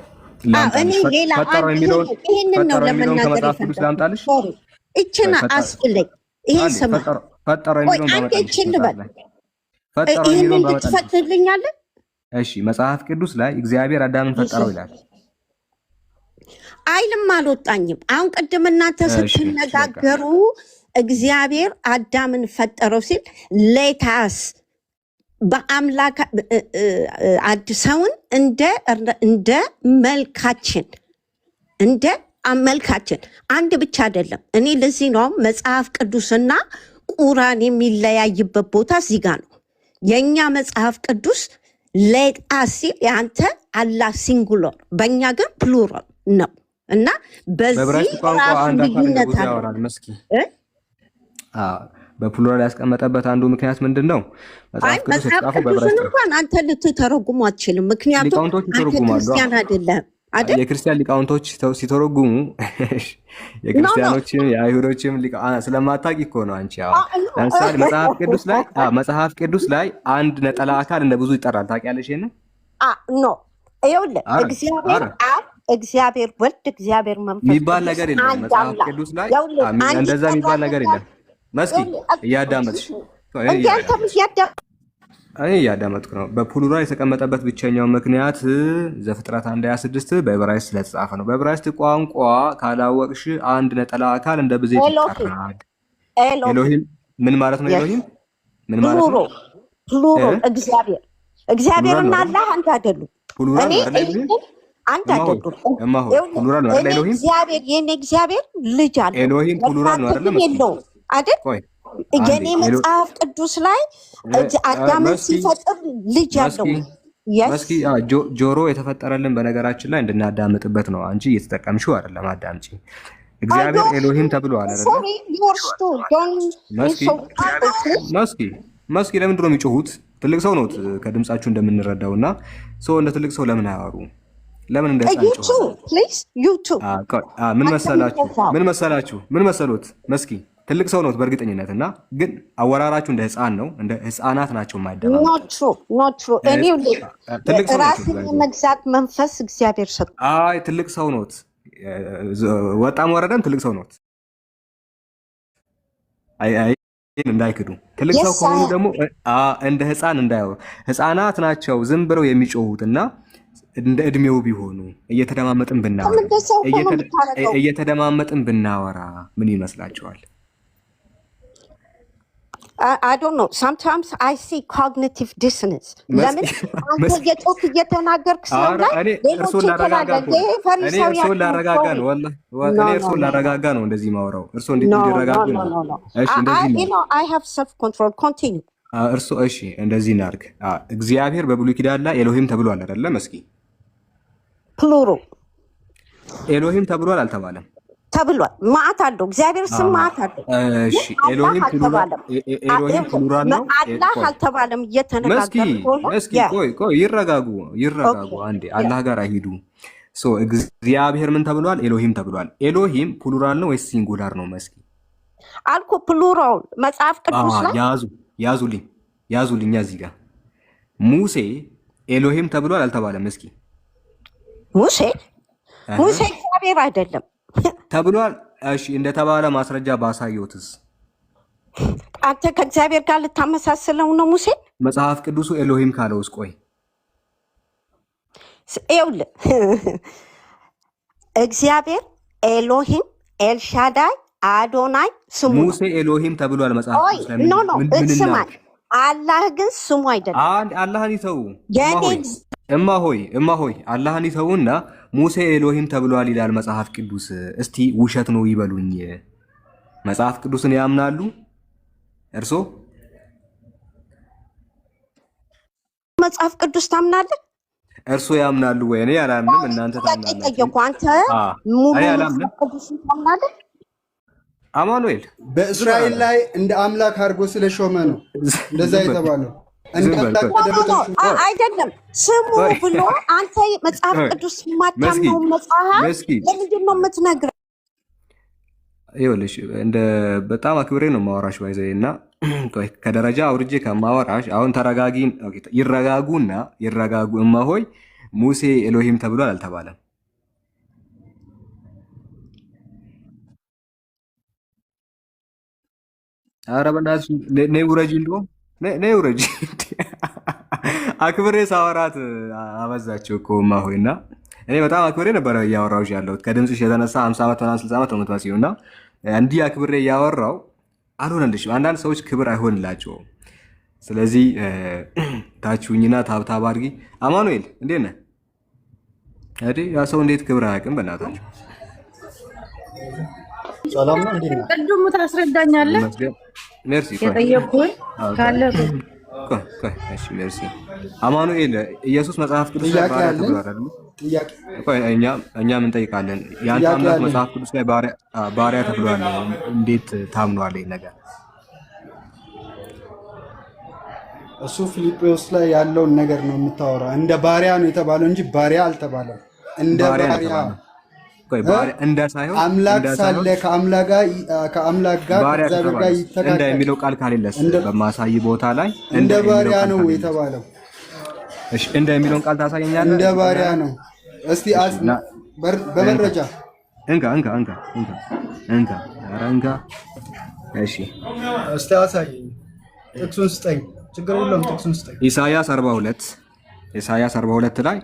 ፈጠረው የሚለውን ከመጽሐፍ ቅዱስ ላምጣልሽ። እችን አስፍለኝ። ይሄን ስማ። ፈጠረው የሚለውን ይህንን ልትፈቅድልኛለህ? እሺ መጽሐፍ ቅዱስ ላይ እግዚአብሔር አዳምን ፈጠረው ይላል አይልም? አልወጣኝም። አሁን ቅድም እናንተ ስትነጋገሩ እግዚአብሔር አዳምን ፈጠረው ሲል ሌታስ በአምላክ ሰውን እንደ መልካችን አንድ ብቻ አይደለም። እኔ ለዚህ ነው መጽሐፍ ቅዱስና ቁራን የሚለያይበት ቦታ እዚህ ጋር ነው። የኛ መጽሐፍ ቅዱስ ሌጣስ ሲል ያንተ አላህ ሲንጉላር፣ በእኛ ግን ፕሉራል ነው እና በዚህ ራሱ ልዩነት አለ። በፕሉራል ያስቀመጠበት አንዱ ምክንያት ምንድን ነው? መጽሐፍ ቅዱስን እንኳን አንተ ልትተረጉሙ አትችልም። ምክንያቱም አንተ ክርስቲያን አይደለም። የክርስቲያን ሊቃውንቶች ሲተረጉሙ የክርስቲያኖችም የአይሁዶችም ስለማታውቂ እኮ ነው አንቺ። ለምሳሌ መጽሐፍ ቅዱስ ላይ አንድ ነጠላ አካል እንደ ብዙ ይጠራል። ታውቂያለሽ? ይሄን ኖ ይኸውልህ፣ እግዚአብሔር አብ፣ እግዚአብሔር ወልድ፣ እግዚአብሔር መንፈስ የሚባል ነገር የለም መጽሐፍ ቅዱስ ላይ። እንደዛ የሚባል ነገር የለም። መስኪ እያዳመጥሽ እኔ እያዳመጥኩ ነው። በፕሉራል የተቀመጠበት ብቸኛው ምክንያት ዘፍጥረት 1:26 በዕብራይስጥ ስለተጻፈ ነው። በዕብራይስጥ ቋንቋ ካላወቅሽ አንድ ነጠላ አካል እንደ ብዜት ይጠራል። ኤሎሂም ምን ማለት ነው? ኤሎሂም ምን ማለት ነው? ፕሉራል እግዚአብሔርና አላህ አንድ አይደሉም። ፕሉራል አንድ አይደሉም። ፕሉራል ነው አይደል? ኤሎሂም የኔ እግዚአብሔር ልጅ አለ። ኤሎሂም ፕሉራል ነው አይደል? አይደል? የኔ መጽሐፍ ቅዱስ ላይ አዳምን ሲፈጥር ልጅ ያለው መስኪ ጆሮ የተፈጠረልን በነገራችን ላይ እንድናዳምጥበት ነው። አንቺ እየተጠቀምሽው አይደለም። አዳምጪ። እግዚአብሔር ኤሎሂም ተብሏል አይደል? መስኪ ለምንድን ነው የሚጮሁት? ትልቅ ሰው ነው ከድምጻችሁ እንደምንረዳው እና ሰው እንደ ትልቅ ሰው ለምን አያወሩ? ለምን እንደጻጻችሁ? ምን መሰሎት መስኪ ትልቅ ሰው ነው በእርግጠኝነት እና ግን አወራራችሁ እንደ ህፃን ነው። እንደ ህፃናት ናቸው የማይደማመጡ። ራስን የመግዛት መንፈስ እግዚአብሔር ሰጥ። አይ ትልቅ ሰው ነው። ወጣም ወረደም ትልቅ ሰው ነው። አይ እንዳይክዱ። ትልቅ ሰው ከሆኑ ደግሞ እንደ ህፃን እንዳያወሩ። ህፃናት ናቸው ዝም ብለው የሚጮሁትና እንደ እድሜው ቢሆኑ እየተደማመጥን ብናወራ ምን ይመስላችኋል? I don't know. Sometimes I see cognitive dissonance. ለምን አንተ የጮክ እየተናገርክ ስለሆነ ሌሎች ተናገር። እኔ እርሶን ላረጋጋ ነው ወላሂ እኔ እርሶን ላረጋጋ ነው እንደዚህ ማውራው እርሶ እንዲረጋጉ ነው። እሺ እንደዚህ ነው። I have self control. Continue. እርሶ እሺ እንደዚህ እናድርግ። እግዚአብሔር በብሉይ ኪዳን ላይ ኤሎሂም ተብሏል አይደለ? መስኪ plural ኤሎሂም ተብሏል አልተባለም? ተብሏል። ማዕት አለው እግዚአብሔር ስም ማዕት አለው። እሺ ኤሎሂም ፕሉራል ነው። አላህ አልተባለም። እየተነጋገሩ መስኪ ቆይ ይረጋጉ አንዴ አላህ ጋር አይሄዱ። ሶ እግዚአብሔር ምን ተብሏል? ኤሎሂም ተብሏል። ኤሎሂም ፕሉራል ነው ወይስ ሲንጉላር ነው? መስኪ አልኩ ፕሉራል መጽሐፍ ቅዱስ ላይ ያዙልኝ እዚህ ጋር ሙሴ ኤሎሂም ተብሏል አልተባለም? መስኪ ሙሴ እግዚአብሔር አይደለም ተብሏል። እሺ እንደተባለ ማስረጃ ባሳየውትስ? አንተ ከእግዚአብሔር ጋር ልታመሳስለው ነው ሙሴ? መጽሐፍ ቅዱሱ ኤሎሂም ካለውስ? ቆይ ይኸውልህ እግዚአብሔር ኤሎሂም፣ ኤልሻዳይ፣ አዶናይ ስሙ። ሙሴ ኤሎሂም ተብሏል መጽሐፍ ቅዱስ ላይ። ስማኝ፣ አላህ ግን ስሙ አይደለም። አላህን ይተው እማ ሆይ አላህን ይተውና ሙሴ ኤሎሂም ተብሏል ይላል መጽሐፍ ቅዱስ። እስቲ ውሸት ነው ይበሉኝ። መጽሐፍ ቅዱስን ያምናሉ እርሶ? መጽሐፍ ቅዱስ ታምናለህ? እርሶ ያምናሉ ወይ? እኔ አላምንም። እናንተ ታምናላችሁ? አንተ ሙሉ መጽሐፍ ቅዱስን ታምናለህ? አማኑኤል በእስራኤል ላይ እንደ አምላክ አድርጎ ስለሾመ ነው እንደዛ የተባለው። አይደለም ስሙ ብሎ አንተ መጽሐፍ ቅዱስ ማታምነው መጽሐፍ ለምንድን ነው የምትነግረው? ይኸውልሽ እንደ በጣም አክብሬ ነው ማወራሽ ባይዘይ እና ከደረጃ አውርጄ ከማወራሽ አሁን ተረጋጊ። ይረጋጉ እማ ሆይ ሙሴ ኤሎሂም ተብሏል አልተባለም? ኧረ በእናትሽ ነይ ውረጂ፣ እንደውም ነይ ውረጂ። አክብሬ ሳወራት አበዛቸው እኮ እማ ሆይ እና እኔ በጣም አክብሬ ነበረ እያወራሁሽ ያለሁት ከድምፅሽ የተነሳ 50 ዓመት ምናምን 60 ዓመት ነው የምትመስዪው እና እንዲህ አክብሬ እያወራሁ አልሆነልሽም። አንዳንድ ሰዎች ክብር አይሆንላቸውም። ስለዚህ ታችሁኝና ታብታብ አድርጊ። አማኑኤል እንዴት ነህ? ያ ሰው እንዴት ክብር አያውቅም? በእናታችሁ ሰላም ነው። እንዴት ነው? ቅድሙ ታስረዳኛለህ? ሜርሲ የጠየቁኝ ካለ እሺ ሜርሲ። አማኑኤል ኢየሱስ መጽሐፍ ቅዱስ ላይ ባሪያ ተብሏል አይደል? እኛ ምን ጠይቃለን? ያንተ አምላክ መጽሐፍ ቅዱስ ላይ ባሪያ ተብሏል። እንዴት ታምኗል ይሄ ነገር? እሱ ፊልጵዎስ ላይ ያለውን ነገር ነው የምታወራው። እንደ ባሪያ ነው የተባለው እንጂ ባሪያ አልተባለም። እንደ ባሪያ እንደ ሳይሆን አምላክ ሳለ ከአምላክ ጋር እግዚአብሔር ጋር ይተካከል እንደ የሚለው ቃል ካሌለስ በማሳይ ቦታ ላይ እንደ ባሪያ ነው የተባለው። እሺ እንደ የሚለውን ቃል ታሳየኛለህ? እንደ ባሪያ ነው። እስቲ በመረጃ እንካ። እሺ እስቲ አሳየኝ። ጥቅሱን ስጠኝ። ችግር የለውም። ጥቅሱን ስጠኝ። ኢሳይያስ 42 ላይ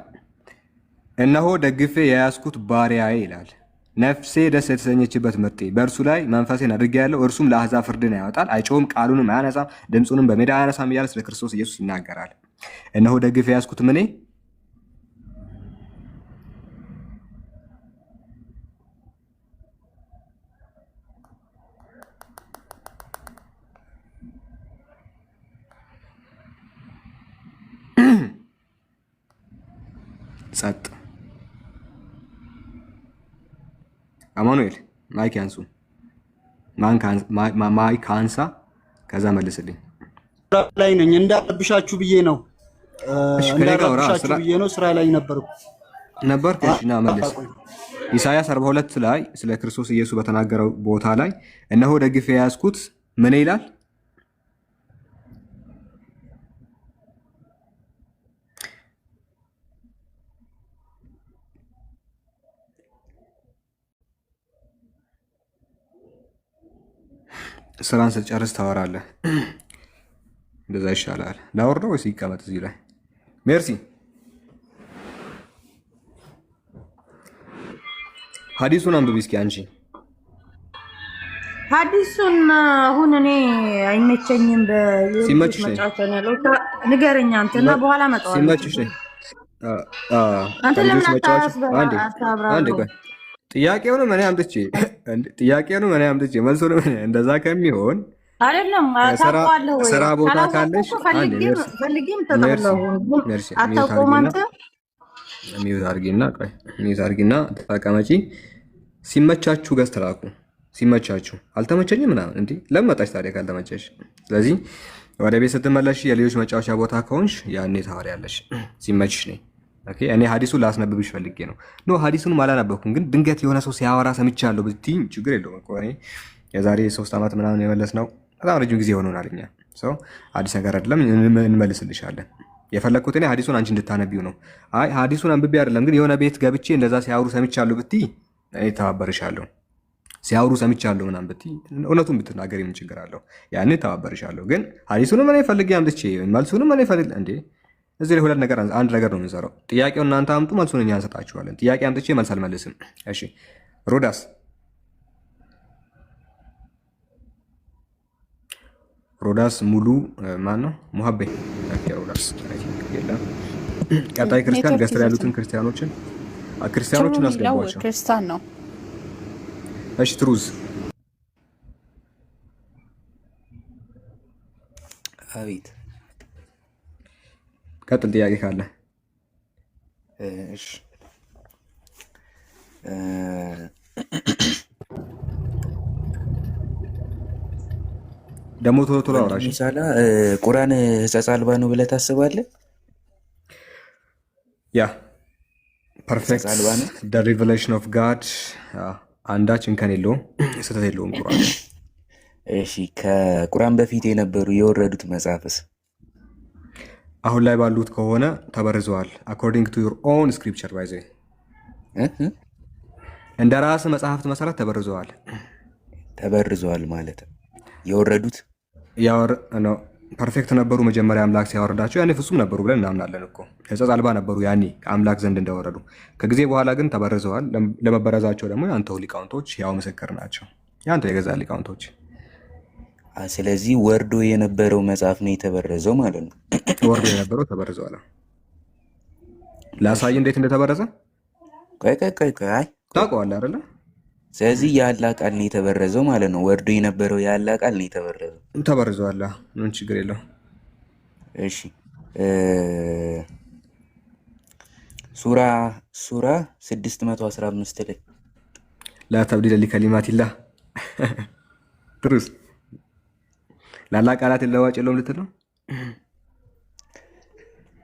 እነሆ ደግፌ የያዝኩት ባሪያዬ ይላል፣ ነፍሴ ደስ የተሰኘችበት ምርጤ፣ በእርሱ ላይ መንፈሴን አድርጌያለሁ። እርሱም ለአሕዛብ ፍርድን ያወጣል፣ አይጮህም፣ ቃሉንም አያነሳም፣ ድምፁንም በሜዳ አያነሳም እያለ ስለ ክርስቶስ ኢየሱስ ይናገራል። እነሆ ደግፌ የያዝኩት ምኔ ጸጥ። አማኑኤል ማይክ ያንሱ። ማይክ አንሳ፣ ከዛ መልስልኝ። ላይ ነኝ እንዳረብሻችሁ ብዬ ነው። ስራ ላይ ነበርኩ። እሺ ና መልስ። ኢሳይያስ 42 ላይ ስለ ክርስቶስ ኢየሱስ በተናገረው ቦታ ላይ እነሆ ደግፌ የያዝኩት ምን ይላል? ስራን ስትጨርስ ታወራለህ። እንደዛ ይሻላል። ላወርደው ወይስ ይቀመጥ እዚህ ላይ? ሜርሲ ሐዲሱን አንብቢ እስኪ አንቺ። ሐዲሱን አሁን እኔ አይመቸኝም። በሌሎች መጫወቻ ነው ያለው። ንገረኝ አንተና በኋላ መጣው። ሲመችሽ ነኝ። አንተ ለምን አታብራራው? ጥያቄውንም እኔ አምጥቼ መልሱንም እንደዛ ከሚሆን አይደለም ታውቀዋለህ ወይ? ስራ ቦታ ካለሽ ፈልጊም ተጠቅለው አታውቀውም አንተ። ሚዩት አድርጊና ተቀመጪ። ሲመቻችሁ ገዝት ላኩ። ሲመቻችሁ አልተመቸኝም ምናምን እንዴ ለምን መጣሽ ታዲያ ካልተመቸሽ? ስለዚህ ወደ ቤት ስትመለሽ የልጆች መጫወቻ ቦታ ከሆንሽ ያኔ ታወሪያለሽ። ሲመችሽ ነኝ። ኦኬ እኔ ሐዲሱን ላስነብብሽ ፈልጌ ነው። ኖ ሐዲሱን አላነበብኩም፣ ግን ድንገት የሆነ ሰው ሲያወራ ሰምቻለሁ ብትይኝ ችግር የለውም እኮ እኔ የዛሬ 3 ዓመት ምናምን የመለስ ነው በጣም ረጅም ጊዜ ሆኖናል። እኛ ሰው አዲስ ነገር አይደለም፣ እንመልስልሻለን። የፈለግኩት እኔ ሐዲሱን አንቺ እንድታነቢው ነው። አይ ሐዲሱን አንብቤ አይደለም ግን የሆነ ቤት ገብቼ እንደዛ ሲያወሩ ሰምቻለሁ ብትይ እኔ ተባበርሻለሁ። ሲያወሩ ሰምቻለሁ ምናምን ብትይ እውነቱን ብትናገሪ ምን ችግር አለው? ያኔ ተባበርሻለሁ። ግን ሐዲሱንም እኔ ፈልጌ አምጥቼ መልሱንም እኔ ፈልጌ እንዴ እዚህ ላይ ሁለት ነገር አንድ ነገር ነው የምንሰራው። ጥያቄውን እናንተ አምጡ፣ መልሱን እኛ እንሰጣችኋለን። ጥያቄ አምጥቼ መልስ አልመልስም። እሺ ሮዳስ ሙሉ ማን ነው? ሙሀቤ ሮዳስ የለም። ቀጣይ ክርስቲያን ገስር ያሉትን ክርስቲያኖችን አስገቧቸው። ክርስቲያን ነው። እሺ ትሩዝ አቤት። ቀጥል ጥያቄ ካለ። እሺ ደግሞ ቶሎ አውራሽ ኢንሻአላ ቁርአን ሕጸጽ አልባ ነው ብለህ ታስባለህ? ያ ፐርፌክት the revelation of God አንዳች እንከን የለውም፣ ስህተት የለውም ቁርአን። እሺ ከቁርአን በፊት የነበሩ የወረዱት መጽሐፍስ አሁን ላይ ባሉት ከሆነ ተበርዘዋል። according to your own scripture by the እንደ ራስ መጽሐፍት መሰረት ተበርዘዋል ማለት የወረዱት ነው። ፐርፌክት ነበሩ መጀመሪያ አምላክ ሲያወርዳቸው፣ ያኔ ፍጹም ነበሩ ብለን እናምናለን እኮ። ሕጸጽ አልባ ነበሩ ያኔ ከአምላክ ዘንድ እንደወረዱ። ከጊዜ በኋላ ግን ተበርዘዋል። ለመበረዛቸው ደግሞ የአንተው ሊቃውንቶች ያው ምስክር ናቸው፣ የአንተው የገዛ ሊቃውንቶች። ስለዚህ ወርዶ የነበረው መጽሐፍ ነው የተበረዘው ማለት ነው። ወርዶ የነበረው ተበርዘዋል። ላሳይ እንዴት እንደተበረዘ። ቆይ ታውቀዋለህ አይደለ? ስለዚህ የአላህ ቃል ነው የተበረዘው ማለት ነው። ወርዶ የነበረው የአላህ ቃል ነው ተበርዘዋል። ምን ችግር የለው። እሺ ሱራ 615 ላይ ላ ተብዲለ ሊከሊማቲላህ ትሩስ ለአላህ ቃላት ለዋጭ የለውም ልትል ነው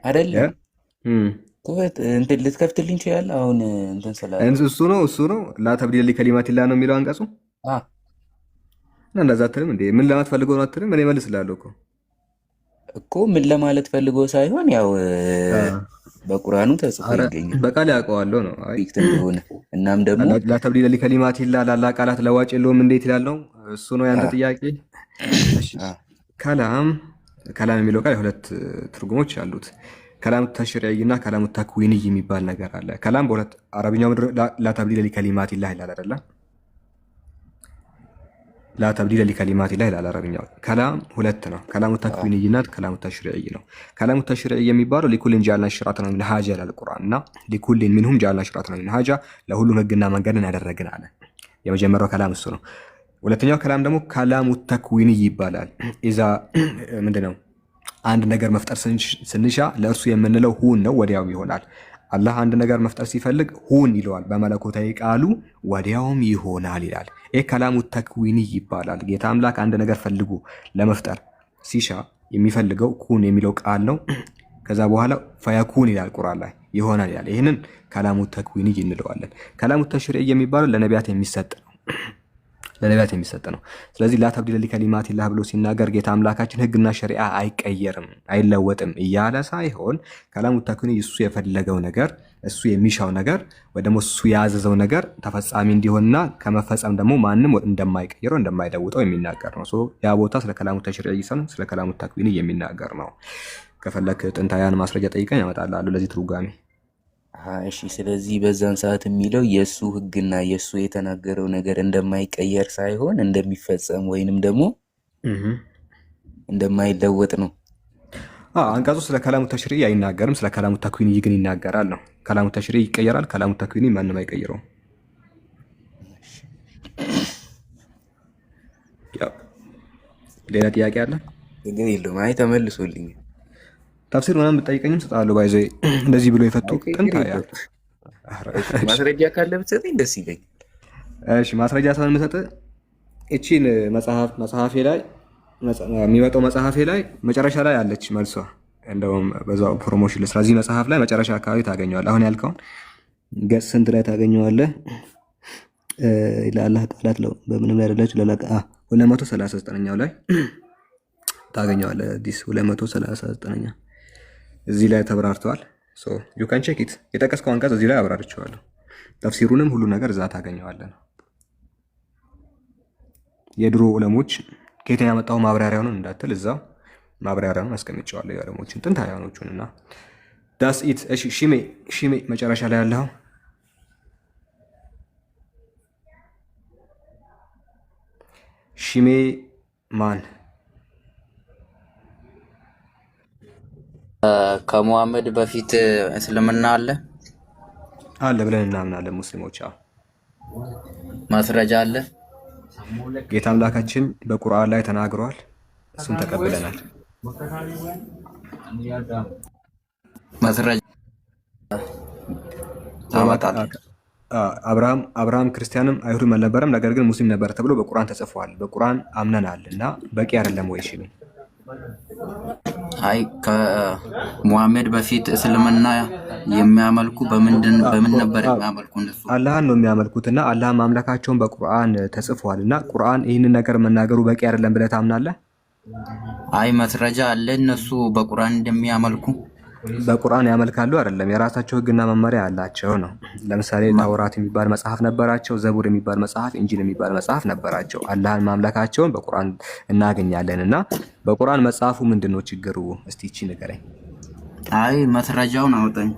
አይደለም? እንትን ልትከፍትልኝ ይችላል። አሁን እንትን ስላለ እሱ ነው ላ ተብዲለ ሊከሊማቲላህ ነው የሚለው አንቀጹ። እና እንደዛ አትልም እንዴ? ምን ለማለት ፈልገው ነው አትልም? እኔ እመልስልሃለሁ እኮ ምን ለማለት ፈልጎ ሳይሆን ያው በቁርአኑ ተጽፎ ይገኛል። በቃል ያውቀዋለሁ ነው እንደሆነ። እናም ደግሞ ላ ተብዲለ ሊከሊማቲላህ ለአላህ ቃላት ለዋጭ የለውም እንዴት ይላል ነው? እሱ ነው ያንተ ጥያቄ። ከላም የሚለው ቃል ሁለት ትርጉሞች አሉት። ከላም ተሽሪዒ እና ከላም ተክዊኒ የሚባል ነገር አለ። ከላም በሁለት አረብኛው ምድር ላ ተብዲለ ሊከሊማቲላህ ይላል አይደለ? ላ ተብዲለ ሊከሊማቲላህ ይላል አረብኛው። ከላም ሁለት ነው። ከላሙ ተክዊኒ እና ከላሙ ተሽሪዒ ነው። ከላሙ ተሽሪዒ የሚባለው ሊኩልን ጃልና ሽራተን ሚን ሀጃ ይላል ቁርአን እና ሊኩልን ሚንሁም ጃልና ሽራተን ሚን ሀጃ ለሁሉም ህግና መንገድን ያደረግን አለ። የመጀመሪያው ከላም እሱ ነው። ሁለተኛው ከላም ደግሞ ከላሙ ተክዊኒ ይባላል። ኢዛ ምንድነው? አንድ ነገር መፍጠር ስንሻ ለእርሱ የምንለው ሁን ነው፣ ወዲያውም ይሆናል። አላህ አንድ ነገር መፍጠር ሲፈልግ ሁን ይለዋል በመለኮታዊ ቃሉ፣ ወዲያውም ይሆናል ይላል። ይህ ከላሙ ተክዊኒ ይባላል። ጌታ አምላክ አንድ ነገር ፈልጉ ለመፍጠር ሲሻ የሚፈልገው ኩን የሚለው ቃል ነው። ከዛ በኋላ ፈያኩን ይላል ቁርአን ላይ ይሆናል ይላል። ይህንን ከላሙ ተክዊኒ እንለዋለን። ከላሙ ተሽሪዒ የሚባለው ለነቢያት የሚሰጥ ነው። ስለዚህ ላ ተብዲለ ሊከሊማቲላህ ብሎ ሲናገር ጌታ አምላካችን ህግና ሸሪዓ አይቀየርም አይለወጥም እያለ ሳይሆን ከላሙ ተክዊኒ እሱ የፈለገው ነገር እሱ የሚሻው ነገር ወይ ደግሞ እሱ ያዘዘው ነገር ተፈጻሚ እንዲሆንና ከመፈጸም ደግሞ ማንም እንደማይቀይረው እንደማይለውጠው የሚናገር ነው። ያ ቦታ ስለ ከላሙ ተሽሪዒ ሳይሆን ስለ ከላሙ ተክዊኒ የሚናገር ነው። ከፈለክ ጥንታውያን ማስረጃ ጠይቀኝ ያመጣልሃለሁ ለዚህ ትርጓሜ። እሺ ስለዚህ በዛን ሰዓት የሚለው የእሱ ህግና የእሱ የተናገረው ነገር እንደማይቀየር ሳይሆን እንደሚፈጸም ወይንም ደግሞ እንደማይለወጥ ነው። አንቀጹ ስለ ከላሙ ተሽሪዕ አይናገርም፣ ስለ ከላሙ ተክዊኒ ግን ይናገራል ነው። ከላሙ ተሽሪዕ ይቀየራል፣ ከላሙ ተክዊኒ ማንም አይቀይረውም። ሌላ ጥያቄ አለ? ግን የለውም። አይ ተመልሶልኝ ተፍሲር ምናምን ብጠይቀኝም ሰጣለሁ። ባይዘ እንደዚህ ብሎ የፈቱ ጥንት ያ ማስረጃ ካለ ብትሰጠኝ ደስ ይለኛል። እሺ ማስረጃ ሳይሆን የምሰጥህ እቺን መጽሐፌ ላይ የሚመጣው መጽሐፌ ላይ መጨረሻ ላይ አለች መልሷ። እንደውም በዛው ፕሮሞሽን ልስራ። እዚህ መጽሐፍ ላይ መጨረሻ አካባቢ ታገኘዋለህ። አሁን ያልከውን ገጽ ስንት ላይ ታገኘዋለህ? ለአላህ ቃላት ለው በምንም ላይ አይደለች ለላቃ 239ኛው ላይ ታገኘዋለህ። ዲስ 239ኛ እዚህ ላይ ተብራርተዋል። ሶ ዩ ካን ቼክ ኢት። የጠቀስከው አንቀጽ እዚህ ላይ አብራርቼዋለሁ። ተፍሲሩንም ሁሉ ነገር እዛ ታገኘዋለህ። የድሮ ዑለሞች ከየት ያመጣው ማብራሪያውን እንዳትል እዛው ማብራሪያውን አስቀምጬዋለሁ። የዑለሞችን ጥንታውያኖቹንና ዳስ ኢት። እሺ ሺሜ መጨረሻ ላይ ያለው ሺሜ ማን? ከሙሐመድ በፊት እስልምና አለ ብለን እናምናለን ሙስሊሞች። ማስረጃ አለ? ጌታ አምላካችን በቁርአን ላይ ተናግሯል፣ እሱም ተቀብለናል። ማስረጃ አብርሃም ክርስቲያንም አይሁድም አልነበረም፣ ነገር ግን ሙስሊም ነበር ተብሎ በቁርአን ተጽፏል። በቁርአን አምነናል እና በቂ አይደለም ወይ? እሺ አይ ከሙሐመድ በፊት እስልምና የሚያመልኩ በምን ነበር የሚያመልኩ? እነሱ አላህን ነው የሚያመልኩትና አላህ ማምለካቸውን በቁርአን ተጽፏል እና ቁርአን ይህንን ነገር መናገሩ በቂ አይደለም ብለህ ታምናለህ? አይ ማስረጃ አለ እነሱ በቁርአን እንደሚያመልኩ? በቁርአን ያመልካሉ አይደለም፣ የራሳቸው ህግና መመሪያ ያላቸው ነው። ለምሳሌ ተውራት የሚባል መጽሐፍ ነበራቸው፣ ዘቡር የሚባል መጽሐፍ፣ ኢንጂል የሚባል መጽሐፍ ነበራቸው። አላህን ማምለካቸውን በቁርአን እናገኛለን እና በቁርአን መጽሐፉ ምንድነው ችግሩ? እስቲ እቺ ንገረኝ። አይ ማስረጃውን አውጣኝ።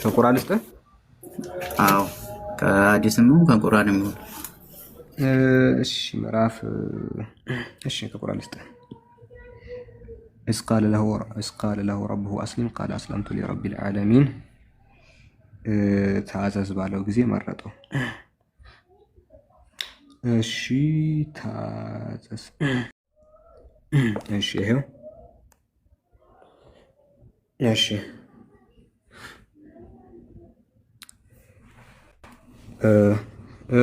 ከቁርአን ውስጥ? አዎ ከሐዲስም ከቁርአንም። እሺ ምዕራፍ እሺ ከቁርአን ውስጥ إذ قال له ربه أسلم قال أسلمت لرب العالمين تعزز ባለው ጊዜ መረጠው። እሺ ታዘዝ። እሺ ይሄው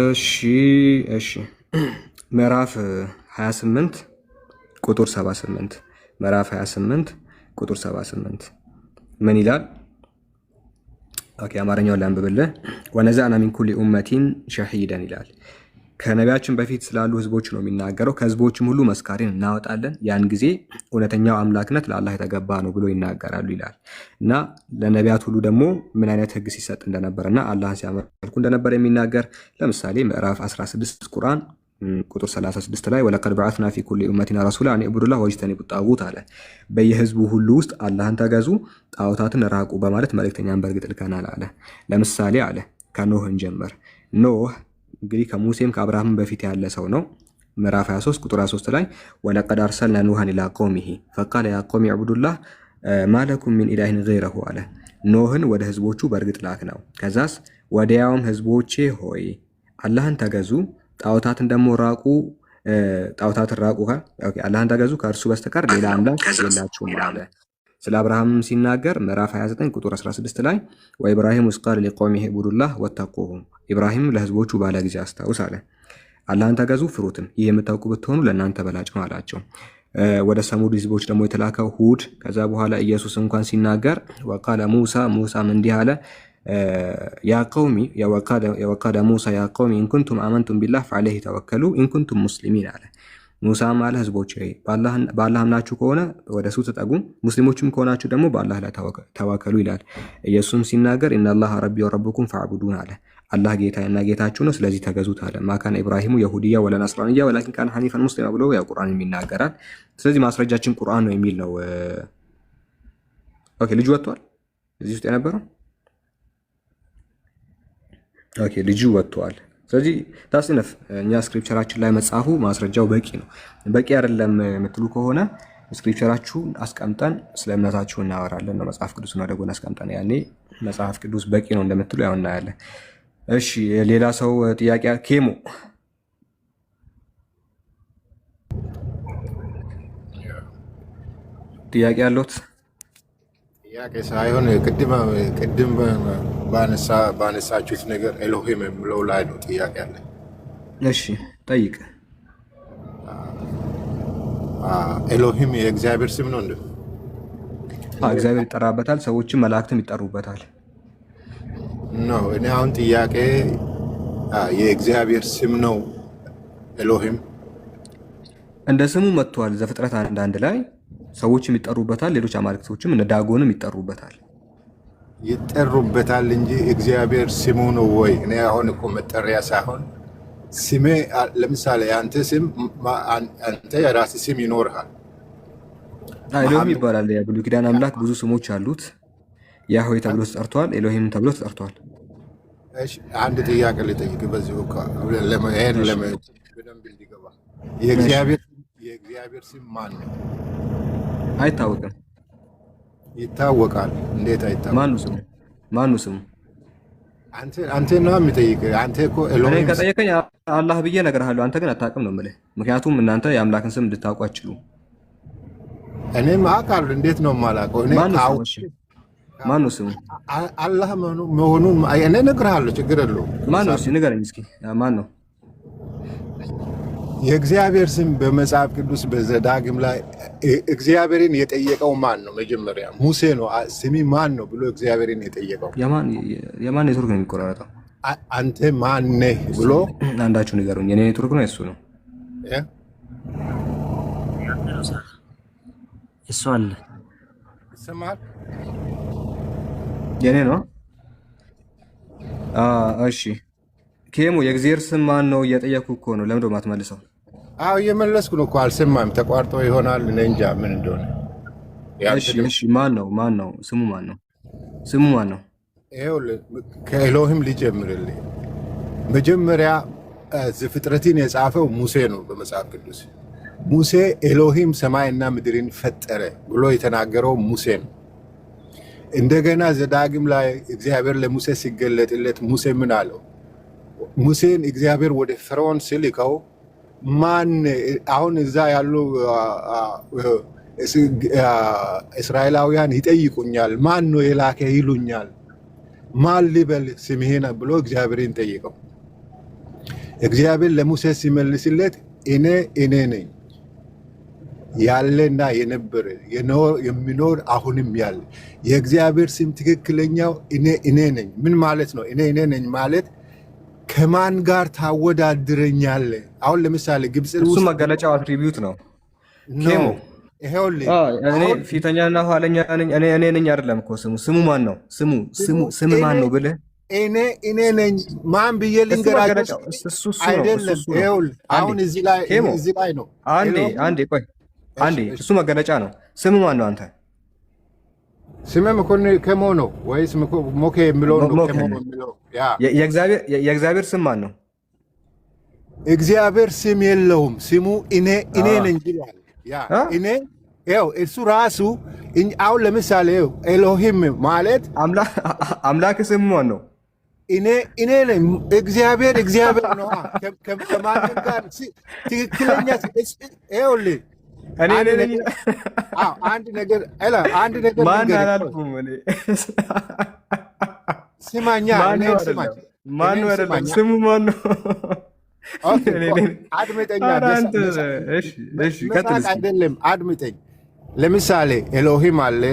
እሺ እሺ ምዕራፍ 28 ቁጥር 78 ምዕራፍ 28 ቁጥር 78 ምን ይላል? ኦኬ አማርኛውን ላንብብልህ። ወነዛዕና ሚን ኩሊ ኡመቲን ሸሂደን ይላል። ከነቢያችን በፊት ስላሉ ህዝቦች ነው የሚናገረው። ከህዝቦችም ሁሉ መስካሪን እናወጣለን፣ ያን ጊዜ እውነተኛው አምላክነት ለአላህ የተገባ ነው ብሎ ይናገራሉ ይላል እና ለነቢያት ሁሉ ደግሞ ምን አይነት ህግ ሲሰጥ እንደነበረና አላህን ሲያመልኩ እንደነበረ የሚናገር ለምሳሌ ምዕራፍ 16 ቁርአን ቁጥር 36 ላይ ወለቀድ በዓትና ፊ ኩሊ ኡመቲን ረሱላ አን ዕቡዱላህ ወጅተኒቡ ጣጉት አለ። በየህዝቡ ሁሉ ውስጥ አላህን ተገዙ፣ ጣዖታትን ራቁ በማለት መልእክተኛን በእርግጥ ልከናል አለ። ለምሳሌ አለ ከኖህን ጀመር። ኖህ እንግዲህ ከሙሴም ከአብርሃም በፊት ያለ ሰው ነው። ምዕራፍ 23 ቁጥር 23 ላይ ወለቀድ አርሰልና ኑሃን ኢላ ቀውሚሂ ፈቃለ ያ ቀውሚ ዕቡዱላህ ማለኩም ሚን ኢላሂን ገይረሁ አለ። ኖህን ወደ ህዝቦቹ በእርግጥ ላክ ነው። ከዛስ ወዲያውም ህዝቦቼ ሆይ አላህን ተገዙ፣ ጣዖታትን ደግሞ ራቁ፣ ጣዖታትን ራቁ አላህን ተገዙ፣ ከእርሱ በስተቀር ሌላ አምላክ የላችሁም አለ። ስለ አብርሃም ሲናገር ምዕራፍ 29 ቁጥር 16 ላይ ወኢብራሂም ኢዝ ቃለ ሊቀውሚሂ ዕቡዱላህ ወተቁሁ፣ ኢብራሂም ለህዝቦቹ ባለ ጊዜ አስታውስ አለ። አላህን ተገዙ ፍሩትም፣ ይህ የምታውቁ ብትሆኑ ለእናንተ በላጭ ነው አላቸው። ወደ ሰሙድ ህዝቦች ደግሞ የተላከው ሁድ። ከዛ በኋላ ኢየሱስ እንኳን ሲናገር ወቃለ ሙሳም እንዲህ አለ ያ ቀውሚ የወቃደ ሙሳ ያ ቀውሚ ኢንኩንቱም አመንቱም ቢላህ ፈዐለይሂ ተወከሉ ኢንኩንቱም ሙስሊሚን አለ። ሙሳም አለ ህዝቦች በአላህ አምናችሁ ከሆነ ወደ እሱ ተጠጉ፣ ሙስሊሞችም ከሆናችሁ ደግሞ በአላህ ላይ ተወከሉ ይላል። ኢየሱስም ሲናገር ኢነላህ ረቢ ወረብኩም ፈዕቡዱን አለ። አላህ ጌታዬና ጌታችሁ ነው፣ ስለዚህ ተገዙት አለ። ማካነ ኢብራሂሙ የሁድያ ወላ ነስራንያ ወላኪን ካነ ሐኒፈን ሙስሊማ ብሎ ያው ቁርአን ይናገራል። ስለዚህ ማስረጃችን ቁርአን ነው የሚል ነው። ኦኬ ልጅ ወጥቷል እዚህ ውስጥ የነበረው ኦኬ ልጁ ወጥቷል። ስለዚህ ታስነፍ እኛ ስክሪፕቸራችን ላይ መጻፉ ማስረጃው በቂ ነው። በቂ አይደለም የምትሉ ከሆነ ስክሪፕቸራችሁን አስቀምጠን ስለ እምነታችሁ እናወራለን ነው። መጽሐፍ ቅዱስን ወደ ጎን አስቀምጠን ያኔ መጽሐፍ ቅዱስ በቂ ነው እንደምትሉ ያው እናያለን። እሺ ሌላ ሰው ጥያቄ ኬሞ ጥያቄ አለዎት? ጥያቄ ሳይሆን ቅድም ባነሳችሁት ነገር ኤሎሂም የሚለው ላይ ነው ጥያቄ አለ። እሺ ጠይቅ። ኤሎሂም የእግዚአብሔር ስም ነው እንዴ? እግዚአብሔር ይጠራበታል፣ ሰዎችም መላእክትም ይጠሩበታል። ነው እኔ አሁን ጥያቄ የእግዚአብሔር ስም ነው ኤሎሂም? እንደ ስሙ መጥቷል። ዘፍጥረት 1:1 ላይ ሰዎችም ይጠሩበታል፣ ሌሎች አማልክቶችም እነ ዳጎንም ይጠሩበታል። ይጠሩበታል እንጂ እግዚአብሔር ስሙ ነው ወይ? እኔ አሁን እኮ መጠሪያ ሳይሆን ስሜ ለምሳሌ አንተ ስም አንተ የራስህ ስም ይኖርሃል። ኤሎሂም ይባላል። የብሉይ ኪዳን አምላክ ብዙ ስሞች አሉት። ያህዌ ተብሎ ተጠርቷል፣ ኤሎሂም ተብሎ ተጠርቷል። እሺ አንድ ጥያቄ ልጠይቅ በዚህ በደንብ እንዲገባ። የእግዚአብሔር ስም ማን ነው? አይታወቅም። ይታወቃል። እንዴት አይታወቅም? ማነው ስሙ? አንተ ነው የሚጠይቅህ። አንተ እኮ ኤሎሂም እኔ ከጠየቀኝ አላህ ብዬ እነግርሃለሁ። አንተ ግን አታውቅም ነው የምልህ። ምክንያቱም እናንተ የአምላክን ስም እንድታውቁ አትችሉም። እኔም አውቃለሁ። እንዴት ነው የማላውቀው? ማነው ስሙ? አላህ መሆኑን እኔ እነግርሃለሁ። ችግር የለውም። ማነው? እስኪ ንገረኝ እስኪ ማነው? የእግዚአብሔር ስም በመጽሐፍ ቅዱስ በዘዳግም ላይ እግዚአብሔርን የጠየቀው ማን ነው? መጀመሪያ ሙሴ ነው። ስሚ ማን ነው ብሎ እግዚአብሔርን የጠየቀው። የማን ኔትወርክ ነው የሚቆራረጠው? አንተ ማን ነህ ብሎ አንዳችሁ ንገሩኝ። የኔ ኔትወርክ ነው የሱ ነው? እሱ አለ ይሰማል። የኔ ነው። እሺ ኬሞ የእግዚአብሔር ስም ማን ነው እየጠየኩ እኮ ነው። ለምንድነው የማትመልሰው? አዎ እየመለስኩ ነው እኮ። አልሰማም። ተቋርጦ ይሆናል። እኔ እንጃ ምን እንደሆነ። እሺ ማን ነው? ስሙ ማን ነው? ይኸውልህ ከኤሎሂም ሊጀምርልህ። መጀመሪያ ዘፍጥረትን የጻፈው ሙሴ ነው በመጽሐፍ ቅዱስ። ሙሴ ኤሎሂም ሰማይና ምድርን ፈጠረ ብሎ የተናገረው ሙሴ ነው። እንደገና ዘዳግም ላይ እግዚአብሔር ለሙሴ ሲገለጥለት ሙሴ ምን አለው? ሙሴን እግዚአብሔር ወደ ፈርዖን ሲልከው ማን አሁን እዛ ያሉ እስራኤላውያን ይጠይቁኛል፣ ማን ነው የላከ ይሉኛል፣ ማን ልበል ስምህን ብሎ እግዚአብሔርን ጠይቀው። እግዚአብሔር ለሙሴ ሲመልስለት እኔ ነኝ ያለና የነበረ የሚኖር አሁንም ያለ። የእግዚአብሔር ስም ትክክለኛው እኔ ነኝ። ምን ማለት ነው? እኔ ነኝ ማለት ከማን ጋር ታወዳድረኛለህ? አሁን ለምሳሌ ግብጽ እሱ መገለጫው አትሪቢዩት ነው። ኬሞ እኔ ፊተኛና ኋለኛ ነኝ እኔ ነኝ አይደለም እኮ ስሙ ማን ነው? ስም ማን ነው ብለህ እኔ ነኝ ማን ብዬ ልንገራቸው? አይደለም። ይኸውልህ አሁን እዚህ ላይ ነው። አንዴ እሱ መገለጫ ነው። ስም ማን ነው? አንተ ስም ኬሞ ነው ወይስ ሞኬ የሚለው ነው? ኬሞ የሚለው የእግዚአብሔር ስም ማን ነው? እግዚአብሔር ስም የለውም። ስሙ እኔ ነኝ ይላል። እኔ እሱ ራሱ አሁን ለምሳሌ ኤሎሂም ማለት አምላክ ስም ማን ነው? እኔ ነኝ። እግዚአብሔር ነው። ከማንም ጋር ትክክለኛ ይኸውልህ አንድ ነገር ማን አላልኩም እኔ ስማኛ ማን ነው አይደለም ስሙ ማን ነው? አድምጠኛ አይደለም አድምጠኝ። ለምሳሌ ኤሎሂም አለ፣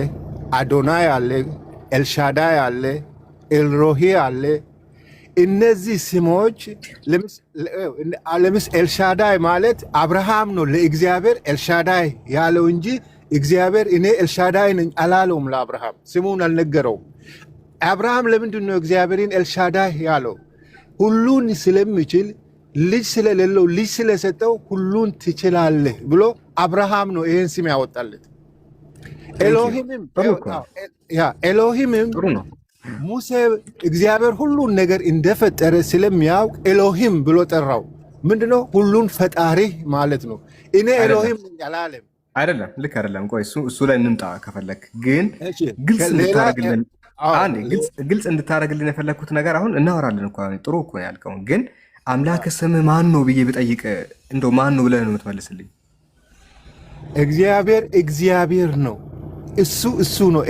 አዶናይ አለ፣ ኤልሻዳይ አለ፣ ኤልሮሂ አለ። እነዚህ ስሞች ለምስ ኤልሻዳይ ማለት አብርሃም ነው ለእግዚአብሔር ኤልሻዳይ ያለው እንጂ እግዚአብሔር እኔ ኤልሻዳይ ነኝ አላለውም። ለአብርሃም ስሙን አልነገረውም። አብርሃም ለምንድን ነው እግዚአብሔርን ኤልሻዳይ ያለው? ሁሉን ስለሚችል ልጅ ስለሌለው ልጅ ስለሰጠው ሁሉን ትችላለህ ብሎ አብርሃም ነው ይህን ስም ያወጣለት። ኤሎሂምም ጥሩ ነው። ሙሴ እግዚአብሔር ሁሉን ነገር እንደፈጠረ ስለሚያውቅ ኤሎሂም ብሎ ጠራው። ምንድነው? ሁሉን ፈጣሪ ማለት ነው። እኔ ኤሎሂም አላለም። አይደለም፣ ልክ አይደለም። ቆይ እሱ ላይ እንምጣ ከፈለክ። ግን ግልጽ እንድታደርግልን የፈለግኩት ነገር አሁን እናወራለን እኮ ጥሩ እኮ ያልከውን። ግን አምላክ ስምህ ማን ነው ብዬ ብጠይቅ እንደው ማን ነው ብለህ ነው የምትመልስልኝ? እግዚአብሔር ነው። እሱ ነው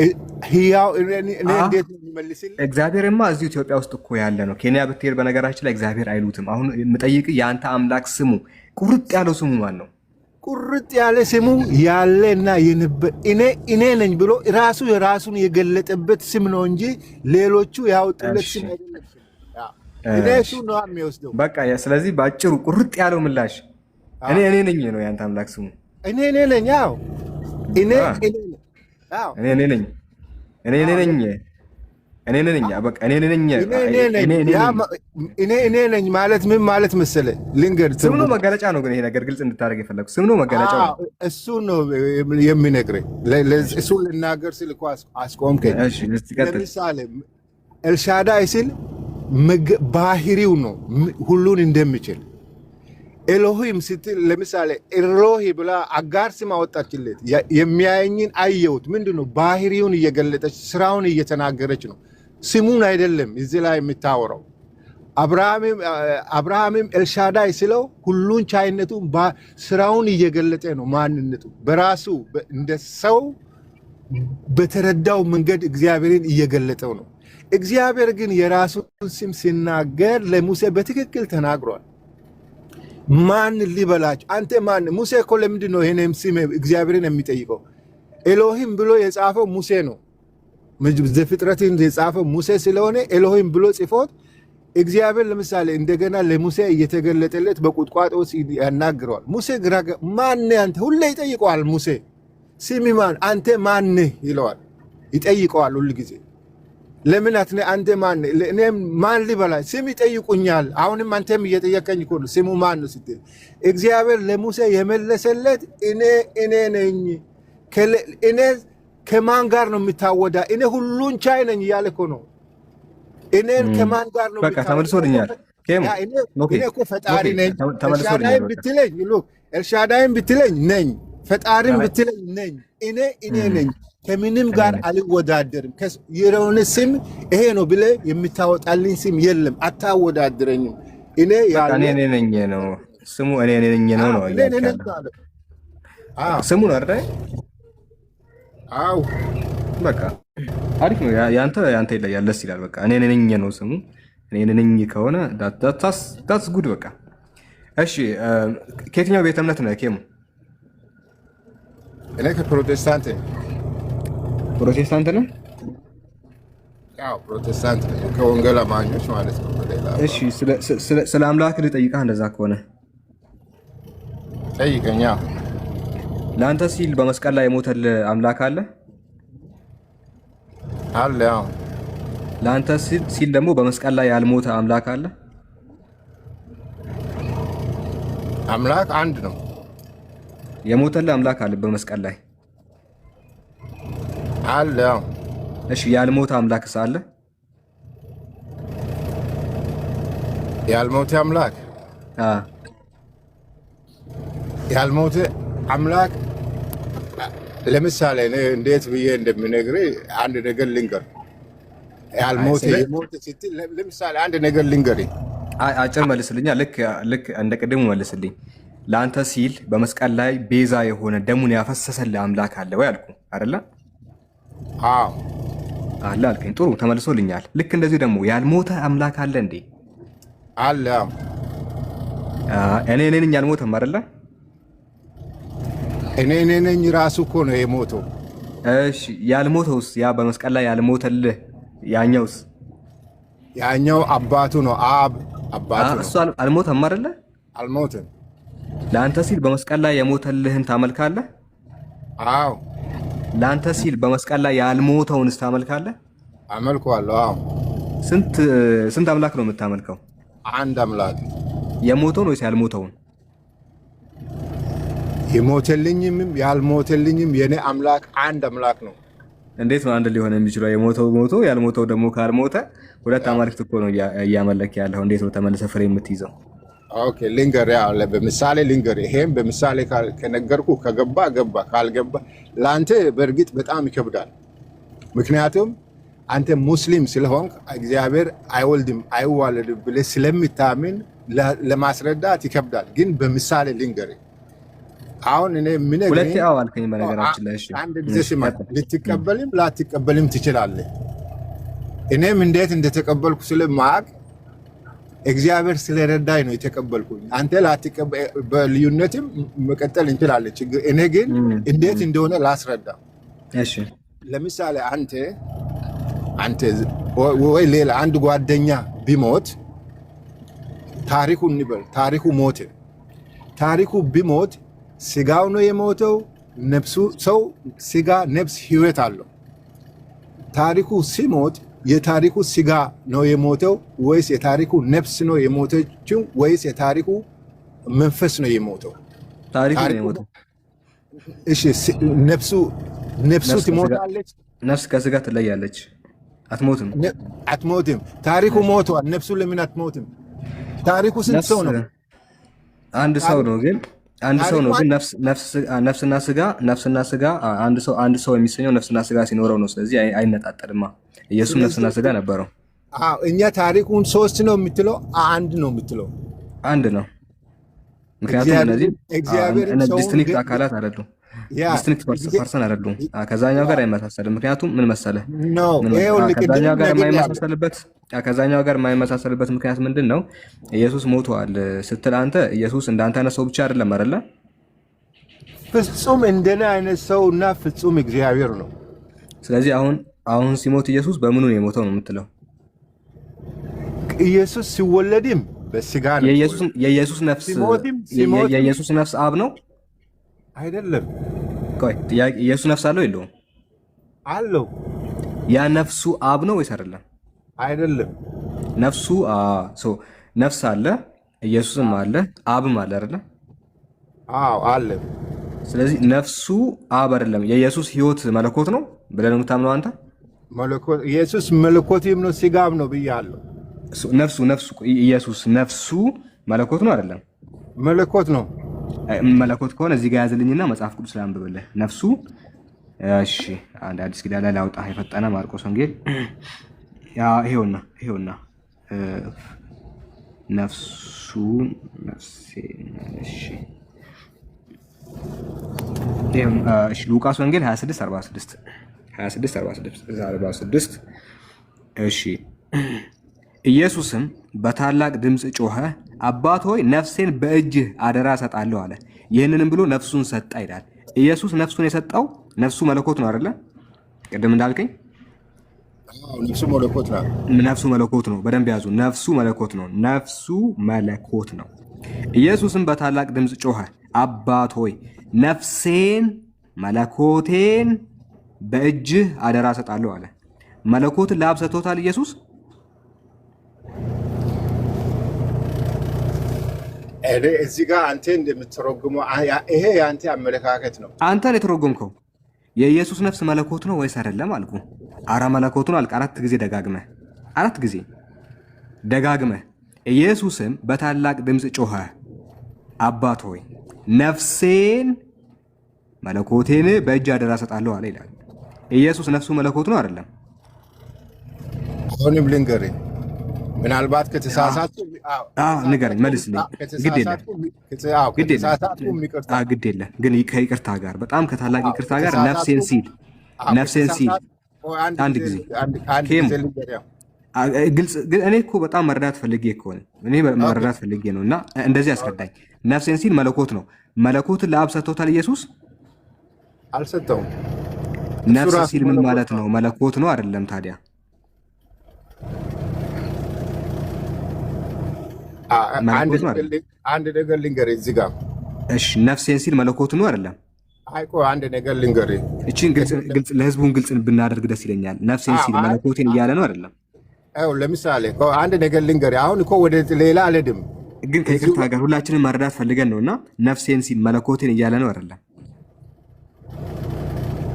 ህያው። እኔ እንዴት ነው የሚመልስልኝ? እግዚአብሔርማ እዚሁ ኢትዮጵያ ውስጥ እኮ ያለ ነው። ኬንያ ብትሄድ በነገራችን ላይ እግዚአብሔር አይሉትም። አሁን የምጠይቅ የአንተ አምላክ ስሙ ቁርጥ ያለው ስሙ ማን ነው? ቁርጥ ያለ ስሙ ያለና የነበር እኔ ነኝ ብሎ ራሱ የራሱን የገለጠበት ስም ነው እንጂ ሌሎቹ ያወጡለት ስም አይደለም። እኔ እሱ ነው የሚወስደው። በቃ ስለዚህ ባጭሩ ቁርጥ ያለው ምላሽ እኔ ነኝ ነው ያንተ አምላክ ስሙ። እኔ ነኝ። አዎ እኔ ነኝ ማለት ምን ማለት መሰለህ? ልንገርህ። ስም ነው መገለጫ ነው። ግን ይሄ ነገር ግልጽ እንድታደርግ የፈለግኩት ስም ነው መገለጫ ነው። እሱ ነው የሚነግረኝ። እሱን ልናገር ስል እኮ አስቆምከኝ። ለምሳሌ ኤልሻዳይ ሲል ባህሪው ነው ሁሉን እንደሚችል። ኤሎሂም ስትል ለምሳሌ ኤሎሂ ብላ አጋር ስም አወጣችለት። የሚያየኝን አየሁት። ምንድነው? ባህሪውን እየገለጠች ስራውን እየተናገረች ነው። ስሙን አይደለም እዚህ ላይ የምታወራው። አብርሃምም ኤልሻዳይ ስለው ሁሉን ቻይነቱን ስራውን እየገለጠ ነው። ማንነቱ በራሱ እንደ ሰው በተረዳው መንገድ እግዚአብሔርን እየገለጠው ነው። እግዚአብሔር ግን የራሱን ስም ሲናገር ለሙሴ በትክክል ተናግሯል። ማን ሊበላችሁ አንተ ማን? ሙሴ እኮ ለምንድን ነው ይሄንም ስም እግዚአብሔርን የሚጠይቀው? ኤሎሂም ብሎ የጻፈው ሙሴ ነው። ዘፍጥረትን የጻፈው ሙሴ ስለሆነ ኤሎሂም ብሎ ጽፎት እግዚአብሔር ለምሳሌ እንደገና ለሙሴ እየተገለጠለት በቁጥቋጦ ያናግረዋል። ሙሴ ግራ ማን አንተ? ሁሌ ይጠይቀዋል። ሙሴ ስም ማን? አንተ ማን ይለዋል። ይጠይቀዋል ሁሉ ጊዜ። ለምን አንተ ማን? እኔም ማን ሊበላ ስም ይጠይቁኛል። አሁንም አንተም እየጠየቀኝ እኮ ነው። ስሙ ማን ነው ስትል እግዚአብሔር ለሙሴ የመለሰለት እኔ ነኝ። እኔ ከማን ጋር ነው የምታወዳ? እኔ ሁሉን ቻይ ነኝ እያለ እኮ ነው። እኔን ከማን ጋር ነው? በቃ ተመልሶልኛል። እኔ እኮ ፈጣሪ ነኝ። ኤልሻዳይም ብትለኝ ነኝ፣ ፈጣሪም ብትለኝ ነኝ። እኔ ነኝ። ከምንም ጋር አልወዳደርም። የሆነ ስም ይሄ ነው ብለህ የምታወጣልኝ ስም የለም። አታወዳድረኝም። እኔ ነኝ ነው ስሙ። እኔ ነኝ ነው ስሙ ነው አይደል? አዎ በቃ አሪፍ ነው። ያንተ ይለያል፣ ደስ ይላል። በቃ እኔ ነኝ ነው ስሙ። እኔ ነኝ ከሆነ ዳትስ ጉድ። በቃ እሺ፣ ከየትኛው ቤተ እምነት ነህ ኬሙ? እኔ ከፕሮቴስታንት ነኝ። ፕሮቴስታንት ነው? ያው ፕሮቴስታንት ነው፣ ከወንጌል አማኞች ማለት ነው። እሺ፣ ስለ አምላክ ልጠይቅህ። እንደዛ ከሆነ ጠይቀኛ። ለአንተ ሲል በመስቀል ላይ የሞተልህ አምላክ አለ? አለ። ያው ለአንተ ሲል ደግሞ በመስቀል ላይ ያልሞተ አምላክ አለ? አምላክ አንድ ነው። የሞተልህ አምላክ አለ በመስቀል ላይ? አለ። ያው እሺ፣ ያልሞተ አምላክስ አለ? ያልሞተ አምላክ ያልሞተ አምላክ ለምሳሌ እንዴት ብዬ እንደምነግርህ አንድ ነገር ልንገር። ያልሞተ የሞተ ስትል ለምሳሌ አንድ ነገር ልንገርህ። አጭር መልስልኛ። ልክ እንደ ቅድሙ መልስልኝ። ለአንተ ሲል በመስቀል ላይ ቤዛ የሆነ ደሙን ያፈሰሰልህ አምላክ አለ ወይ አልኩ አይደለ? አዎ አለ አልከኝ። ጥሩ ተመልሶልኛል። ልክ እንደዚህ ደግሞ ያልሞተ አምላክ አለ እንዴ? አለ። እኔ ነኝ ያልሞተም አይደለ? እኔ ነኝ ራሱ እኮ ነው የሞተው። እሺ፣ ያልሞተውስ? ያ በመስቀል ላይ ያልሞተልህ ያኛውስ? ያኛው አባቱ ነው። አባቱ ነው። እሱ አልሞተም አይደለ? አልሞተም። ለአንተ ሲል በመስቀል ላይ የሞተልህን ታመልካለህ? አዎ። ለአንተ ሲል በመስቀል ላይ ያልሞተውንስ ታመልካለህ? አመልከዋለሁ። አዎ። ስንት አምላክ ነው የምታመልከው? አንድ አምላክ። የሞተውን ወይስ ያልሞተውን? የሞተልኝም ያልሞተልኝም የኔ አምላክ አንድ አምላክ ነው። እንዴት ነው አንድ ሊሆን የሚችለው? የሞተው ሞቶ ያልሞተው ደግሞ ካልሞተ ሁለት አማልክት እኮ ነው እያመለክ ያለው። እንዴት ነው ተመልሰህ ፍሬ የምትይዘው? ኦኬ ልንገር፣ በምሳሌ ልንገር። ይሄም በምሳሌ ከነገርኩ ከገባ ገባ፣ ካልገባ ለአንተ በእርግጥ በጣም ይከብዳል። ምክንያቱም አንተ ሙስሊም ስለሆንክ እግዚአብሔር አይወልድም አይዋለድም ብለህ ስለምታምን ለማስረዳት ይከብዳል። ግን በምሳሌ ልንገር። አሁን እኔ ምን ሁለት አልከኝ በነገራችን ላይ። እሺ አንድ ጊዜ ስማ፣ ልትቀበልም ላትቀበልም ትችላለህ። እኔም እንዴት እንደተቀበልኩ ስለማያውቅ እግዚአብሔር ስለረዳኝ ነው የተቀበልኩኝ። አንተ ላትቀበል በልዩነትም መቀጠል እንችላለን ችግር። እኔ ግን እንዴት እንደሆነ ላስረዳ። እሺ ለምሳሌ አንተ ወይ ሌላ አንድ ጓደኛ ቢሞት ታሪኩ እንበል፣ ታሪኩ ሞተ። ታሪኩ ቢሞት ስጋው ነው የሞተው? ነፍሱ? ሰው ስጋ ነፍስ ህይወት አለው። ታሪኩ ሲሞት የታሪኩ ስጋ ነው የሞተው ወይስ የታሪኩ ነፍስ ነው የሞተችው ወይስ የታሪኩ መንፈስ ነው የሞተው? ታሪኩ ነው የሞተው። እሺ ነፍሱ ትሞታለች? ነፍስ ከስጋ ትለያለች። አትሞትም። አትሞትም። ታሪኩ ሞቷል። ነፍሱ ለምን አትሞትም? ታሪኩ ስንት ሰው ነው? አንድ ሰው ነው ግን ነፍስና ስጋ አንድ ሰው የሚሰኘው ነፍስና ስጋ ሲኖረው ነው። ስለዚህ አይነጣጠልማ። ኢየሱስ ነፍስና ስጋ ነበረው። እኛ ታሪኩን ሶስት ነው የምትለው አንድ ነው የምትለው? አንድ ነው። ምክንያቱም እነዚህ ዲስቲንክት አካላት አይደሉም፣ ዲስቲንክት ፐርሰን አይደሉም። ከዛኛው ጋር አይመሳሰልም። ምክንያቱም ምን መሰለህ፣ ከዛኛው ጋር የማይመሳሰልበት ምክንያት ምንድን ነው? ኢየሱስ ሞቷል ስትል አንተ ኢየሱስ እንዳንተ አይነት ሰው ብቻ አይደለም አይደለ? ፍጹም እንደኔ አይነት ሰው እና ፍጹም እግዚአብሔር ነው። ስለዚህ አሁን ሲሞት ኢየሱስ በምኑ ነው የሞተው ነው የምትለው? ኢየሱስ ሲወለድም በስጋ ነው። የኢየሱስ ነፍስ አብ ነው አይደለም? ቆይ ጥያቄ፣ ኢየሱስ ነፍስ አለው የለውም? አለው። ያ ነፍሱ አብ ነው ወይስ አይደለም? አይደለም። ነፍሱ ነፍስ አለ፣ ኢየሱስም አለ፣ አብም አለ አይደለ? አዎ አለ። ስለዚህ ነፍሱ አብ አይደለም። የኢየሱስ ህይወት መለኮት ነው ብለህ ነው የምታምነው አንተ? መለኮት ኢየሱስ መለኮትም ነው ስጋም ነው ብያለሁ። ነፍሱ ኢየሱስ ነፍሱ መለኮት ነው አይደለም? መለኮት ነው። መለኮት ከሆነ እዚህ ጋር ያዝልኝና መጽሐፍ ቅዱስ ላይ አንብብልህ ነፍሱ። እሺ አንድ አዲስ ኪዳን ላይ ላውጣ የፈጠነ ማርቆስ ወንጌል ይሄውና ነፍሱን ሉቃስ ወንጌል 26:46 እሺ። ኢየሱስም በታላቅ ድምፅ ጮኸ፣ አባት ሆይ ነፍሴን በእጅህ አደራ እሰጣለሁ አለ። ይህንንም ብሎ ነፍሱን ሰጠ ይላል። ኢየሱስ ነፍሱን የሰጠው ነፍሱ መለኮት ነው አይደለ? ቅድም እንዳልከኝ ነፍሱ መለኮት ነው። በደንብ ያዙ። ነፍሱ መለኮት ነው። ኢየሱስም በታላቅ ድምፅ ጮኸ፣ አባት ሆይ ነፍሴን መለኮቴን በእጅህ አደራ እሰጣለሁ አለ። መለኮትን ለአብ ሰጥቶታል ኢየሱስ? እዚህ ጋር አንተ እንደምትተረጉመው ይሄ የአንተ አመለካከት ነው። አንተን የተረጎምከው የኢየሱስ ነፍስ መለኮት ነው ወይስ አይደለም አልኩ። አራ መለኮቱ ነው አልክ። አራት ጊዜ ደጋግመህ ኢየሱስም በታላቅ ድምፅ ጮኸ፣ አባት ሆይ ነፍሴን መለኮቴን በእጅ አደራ እሰጣለሁ አለ ይላል። ኢየሱስ ነፍሱ መለኮት ነው አይደለም? አሁንም ልንገርህ፣ ምናልባት ከተሳሳቱ ንገረኝ፣ መልስልኝ። ግድ የለም ግን ከይቅርታ ጋር በጣም ከታላቅ ይቅርታ ጋር ነፍሴን ሲል አንድ ጊዜ ግልጽ። እኔ እኮ በጣም መረዳት ፈልጌ ነው እና እንደዚህ አስረዳኝ። ነፍሴን ሲል መለኮት ነው። መለኮትን ለአብ ሰጥቶታል ኢየሱስ? አልሰጠውም። ነፍስ ሲል ምን ማለት ነው? መለኮት ነው አይደለም ታዲያ? አንድ ነገር ልንገርህ እዚህ ጋር። እሺ ነፍሴን ሲል መለኮት ነው አይደለም? አንድ ነገር ልንገርህ። እቺን ግልጽ ለህዝቡን ግልጽ ብናደርግ ደስ ይለኛል። ነፍሴን ሲል መለኮቴን እያለ ነው አይደለም? ለምሳሌ አንድ ነገር ልንገርህ። አሁን እኮ ወደ ሌላ አልሄድም፣ ግን ከይቅርታ ጋር ሁላችንም መረዳት ፈልገን ነውና ነፍሴን ሲል መለኮቴን እያለ ነው አይደለም?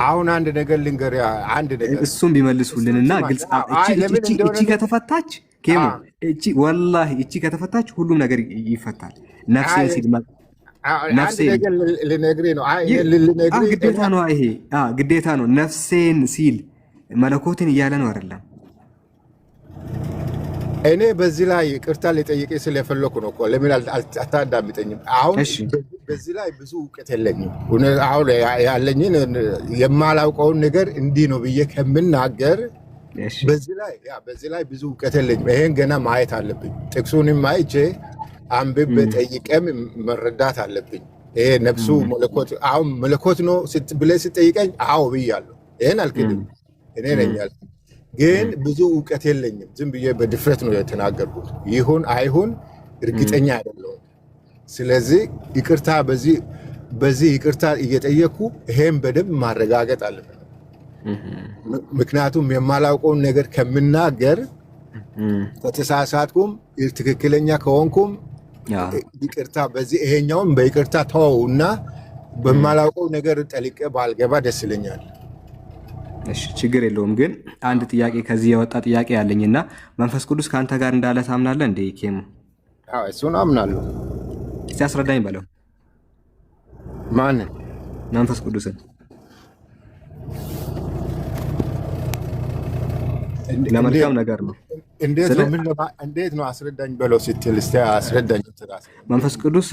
አሁን አንድ ነገር ልንገር፣ አንድ ነገር እሱም ቢመልሱልንና ግልጽ እቺ ከተፈታች ኬሞ እቺ ወላሂ እቺ ከተፈታች ሁሉም ነገር ይፈታል። ነፍሴን ሲል አንድ ነገር ልነግርህ ነው። ግዴታ ነው፣ ይሄ ግዴታ ነው። ነፍሴን ሲል መለኮትን እያለ ነው አይደለም። እኔ በዚህ ላይ ይቅርታ ሊጠይቅ ስለፈለኩ ነው እኮ። ለምን አታዳምጠኝም? አሁን በዚህ ላይ ብዙ እውቀት የለኝም። አሁን ያለኝን የማላውቀውን ነገር እንዲህ ነው ብዬ ከምናገር በዚህ ላይ ብዙ እውቀት የለኝም። ይሄን ገና ማየት አለብኝ። ጥቅሱንም አይቼ አንብቤ ጠይቄም መረዳት አለብኝ። ይሄ ነፍሱ መለኮት አሁን መለኮት ነው ብለህ ስጠይቀኝ አዎ ብያለሁ። ይሄን አልክድም፣ እኔ ነኝ ያልኩት። ግን ብዙ እውቀት የለኝም። ዝም ብዬ በድፍረት ነው የተናገርኩት። ይሁን አይሁን እርግጠኛ አይደለሁም። ስለዚህ ይቅርታ በዚህ ይቅርታ እየጠየኩ ይሄን በደንብ ማረጋገጥ አለብን። ምክንያቱም የማላውቀውን ነገር ከምናገር ከተሳሳትኩም ትክክለኛ ከሆንኩም ይቅርታ በዚህ ይሄኛውን በይቅርታ ተወውና በማላውቀው ነገር ጠልቄ ባልገባ ደስ ይለኛል። እሺ ችግር የለውም። ግን አንድ ጥያቄ ከዚህ የወጣ ጥያቄ ያለኝና መንፈስ ቅዱስ ከአንተ ጋር እንዳለ ታምናለህ እንዴ? ኬሞ እሱን አምናለሁ። እስቲ አስረዳኝ በለው። ማንን? መንፈስ ቅዱስን። ለመልካም ነገር ነው። እንዴት ነው አስረዳኝ በለው ስትል እስቲ አስረዳኝ። መንፈስ ቅዱስ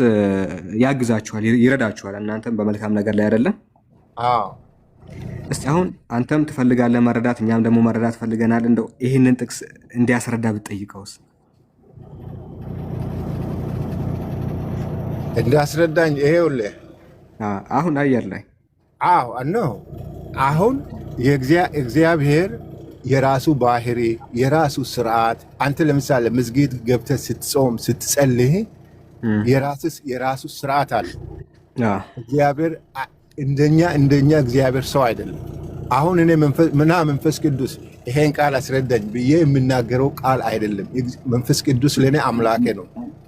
ያግዛችኋል፣ ይረዳችኋል እናንተም በመልካም ነገር ላይ አይደለም? አዎ። እስቲ አሁን አንተም ትፈልጋለህ መረዳት፣ እኛም ደግሞ መረዳት ፈልገናል። እንደው ይህንን ጥቅስ እንዲያስረዳ ብትጠይቀውስ? እንዲያስረዳኝ ይሄውልህ አሁን አየር ላይ አሁን የእግዚአብሔር የራሱ ባህሪ የራሱ ስርዓት። አንተ ለምሳሌ መስጊድ ገብተህ ስትጾም ስትጸልይ የራሱ ስርዓት አለ። እግዚአብሔር እንደኛ እግዚአብሔር ሰው አይደለም። አሁን እኔ መንፈስ ቅዱስ ይሄን ቃል አስረዳኝ ብዬ የምናገረው ቃል አይደለም። መንፈስ ቅዱስ ለእኔ አምላኬ ነው፣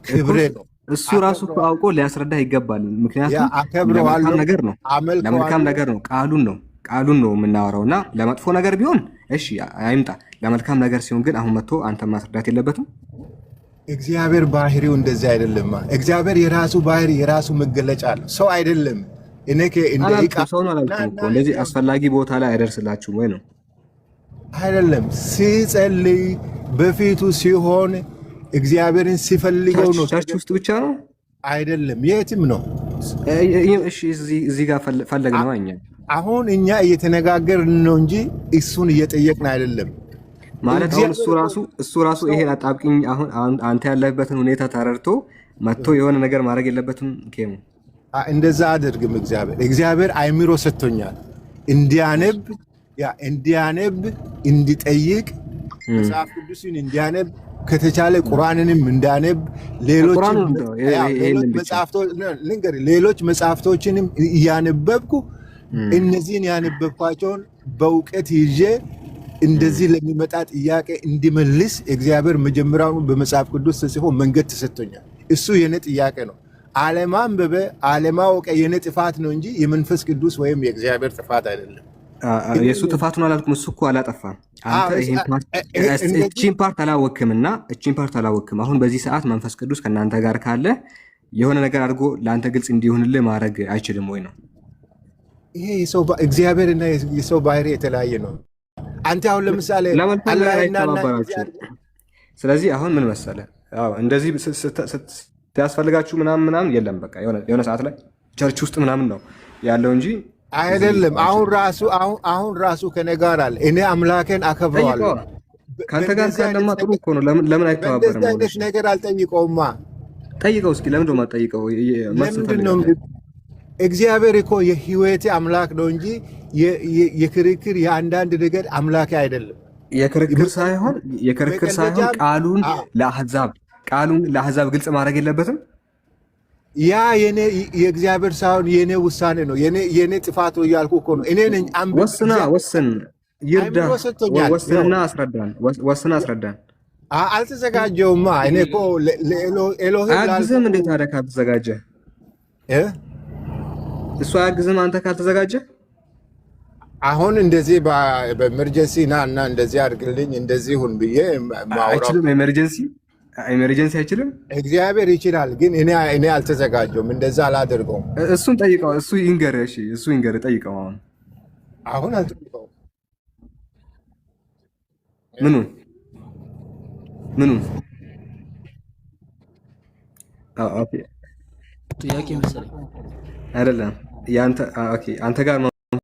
ክብሬ ነው። እሱ ራሱ አውቆ ሊያስረዳ ይገባል። ምክንያቱም ለመልካም ነገር ነው፣ ቃሉን ነው የምናወራው። እና ለመጥፎ ነገር ቢሆን እሺ አይምጣ፣ ለመልካም ነገር ሲሆን ግን አሁን መጥቶ አንተ ማስረዳት የለበትም። እግዚአብሔር ባህሪው እንደዚህ አይደለም። እግዚአብሔር የራሱ ባህሪ የራሱ መገለጫ አለው፣ ሰው አይደለም። ሰው ነው አላልኩም እኮ። እንደዚህ አስፈላጊ ቦታ ላይ አይደርስላችሁም ወይ ነው? አይደለም። ሲጸልይ በፊቱ ሲሆን እግዚአብሔርን ሲፈልገው ነው። ቸርች ውስጥ ብቻ ነው አይደለም፣ የትም ነው። እሺ እዚህ ጋር ፈለግ ነው እኛ አሁን እኛ እየተነጋገርን ነው እንጂ እሱን እየጠየቅን አይደለም። ማለት አሁን እሱ ራሱ ይሄን አጣብቂኝ አሁን አንተ ያለህበትን ሁኔታ ተረድቶ መጥቶ የሆነ ነገር ማድረግ የለበትም። ኬሙ እንደዛ አድርግም። እግዚአብሔር አይምሮ ሰጥቶኛል እንዲያነብ እንዲጠይቅ መጽሐፍ ቅዱስን እንዲያነብ ከተቻለ ቁርአንንም እንዳነብ ሌሎች መጽሐፍቶችንም እያነበብኩ እነዚህን ያነበብኳቸውን በእውቀት ይዤ እንደዚህ ለሚመጣ ጥያቄ እንዲመልስ እግዚአብሔር መጀመሪያውኑ በመጽሐፍ ቅዱስ ተጽፎ መንገድ ተሰጥቶኛል። እሱ የኔ ጥያቄ ነው። አለማንበበ አለማወቀ የኔ ጥፋት ነው እንጂ የመንፈስ ቅዱስ ወይም የእግዚአብሔር ጥፋት አይደለም። የእሱ ጥፋቱን አላልኩም። እሱ እኮ አላጠፋም። አንተ እቺን ፓርት አላወክምና እቺን ፓርት አላወክም። አሁን በዚህ ሰዓት መንፈስ ቅዱስ ከእናንተ ጋር ካለ የሆነ ነገር አድርጎ ለአንተ ግልጽ እንዲሆንልህ ማድረግ አይችልም ወይ ነው? ይሄ እግዚአብሔርና የሰው ባህሪ የተለያየ ነው። አንተ አሁን ለምሳሌ ስለዚህ አሁን ምን መሰለህ እንደዚህ ያስፈልጋችሁ ምናምን የለም። በቃ የሆነ ሰዓት ላይ ቸርች ውስጥ ምናምን ነው ያለው እንጂ አይደለም። አሁን ራሱ ከኔ ጋር አለ። እኔ አምላኬን አከብረዋለሁ። ከአንተ ጋር ካለማ ጥሩ እኮ ነው። ለምን አይተባበርም? እንደዚህ ነገር አልጠይቀውማ። ጠይቀው እስኪ። ለምንድን ነው የማትጠይቀው? እግዚአብሔር እኮ የህይወቴ አምላክ ነው እንጂ የክርክር የአንዳንድ ነገር አምላኬ አይደለም። የክርክር ሳይሆን ቃሉን ለአሕዛብ ግልጽ ማድረግ የለበትም። ያ የእግዚአብሔር ሳይሆን የኔ ውሳኔ ነው። የኔ ጥፋት ነው እያልኩ እኮ ነው። እኔ ነኝ ወስን ይርዳ። ወስንና አስረዳን። አልተዘጋጀውማ። እኔ እኮ ኤሎሄም አያግዝም። እንዴት ታዲያ ካልተዘጋጀ? እሱ አያግዝም አንተ ካልተዘጋጀ? አሁን እንደዚህ በኤመርጀንሲ ና እና እንደዚህ አድርግልኝ እንደዚህ ሁን ብዬ አይችልም። ኤመርጀንሲ አይችልም። እግዚአብሔር ይችላል፣ ግን እኔ አልተዘጋጀውም። እንደዛ አላደርገውም። እሱን ጠይቀው፣ እሱ ይንገር። እሺ እሱ ይንገር፣ ጠይቀው። አሁን አልጠይቀውም። ምኑን? ጥያቄ መሰለኝ አይደለም። አንተ ጋር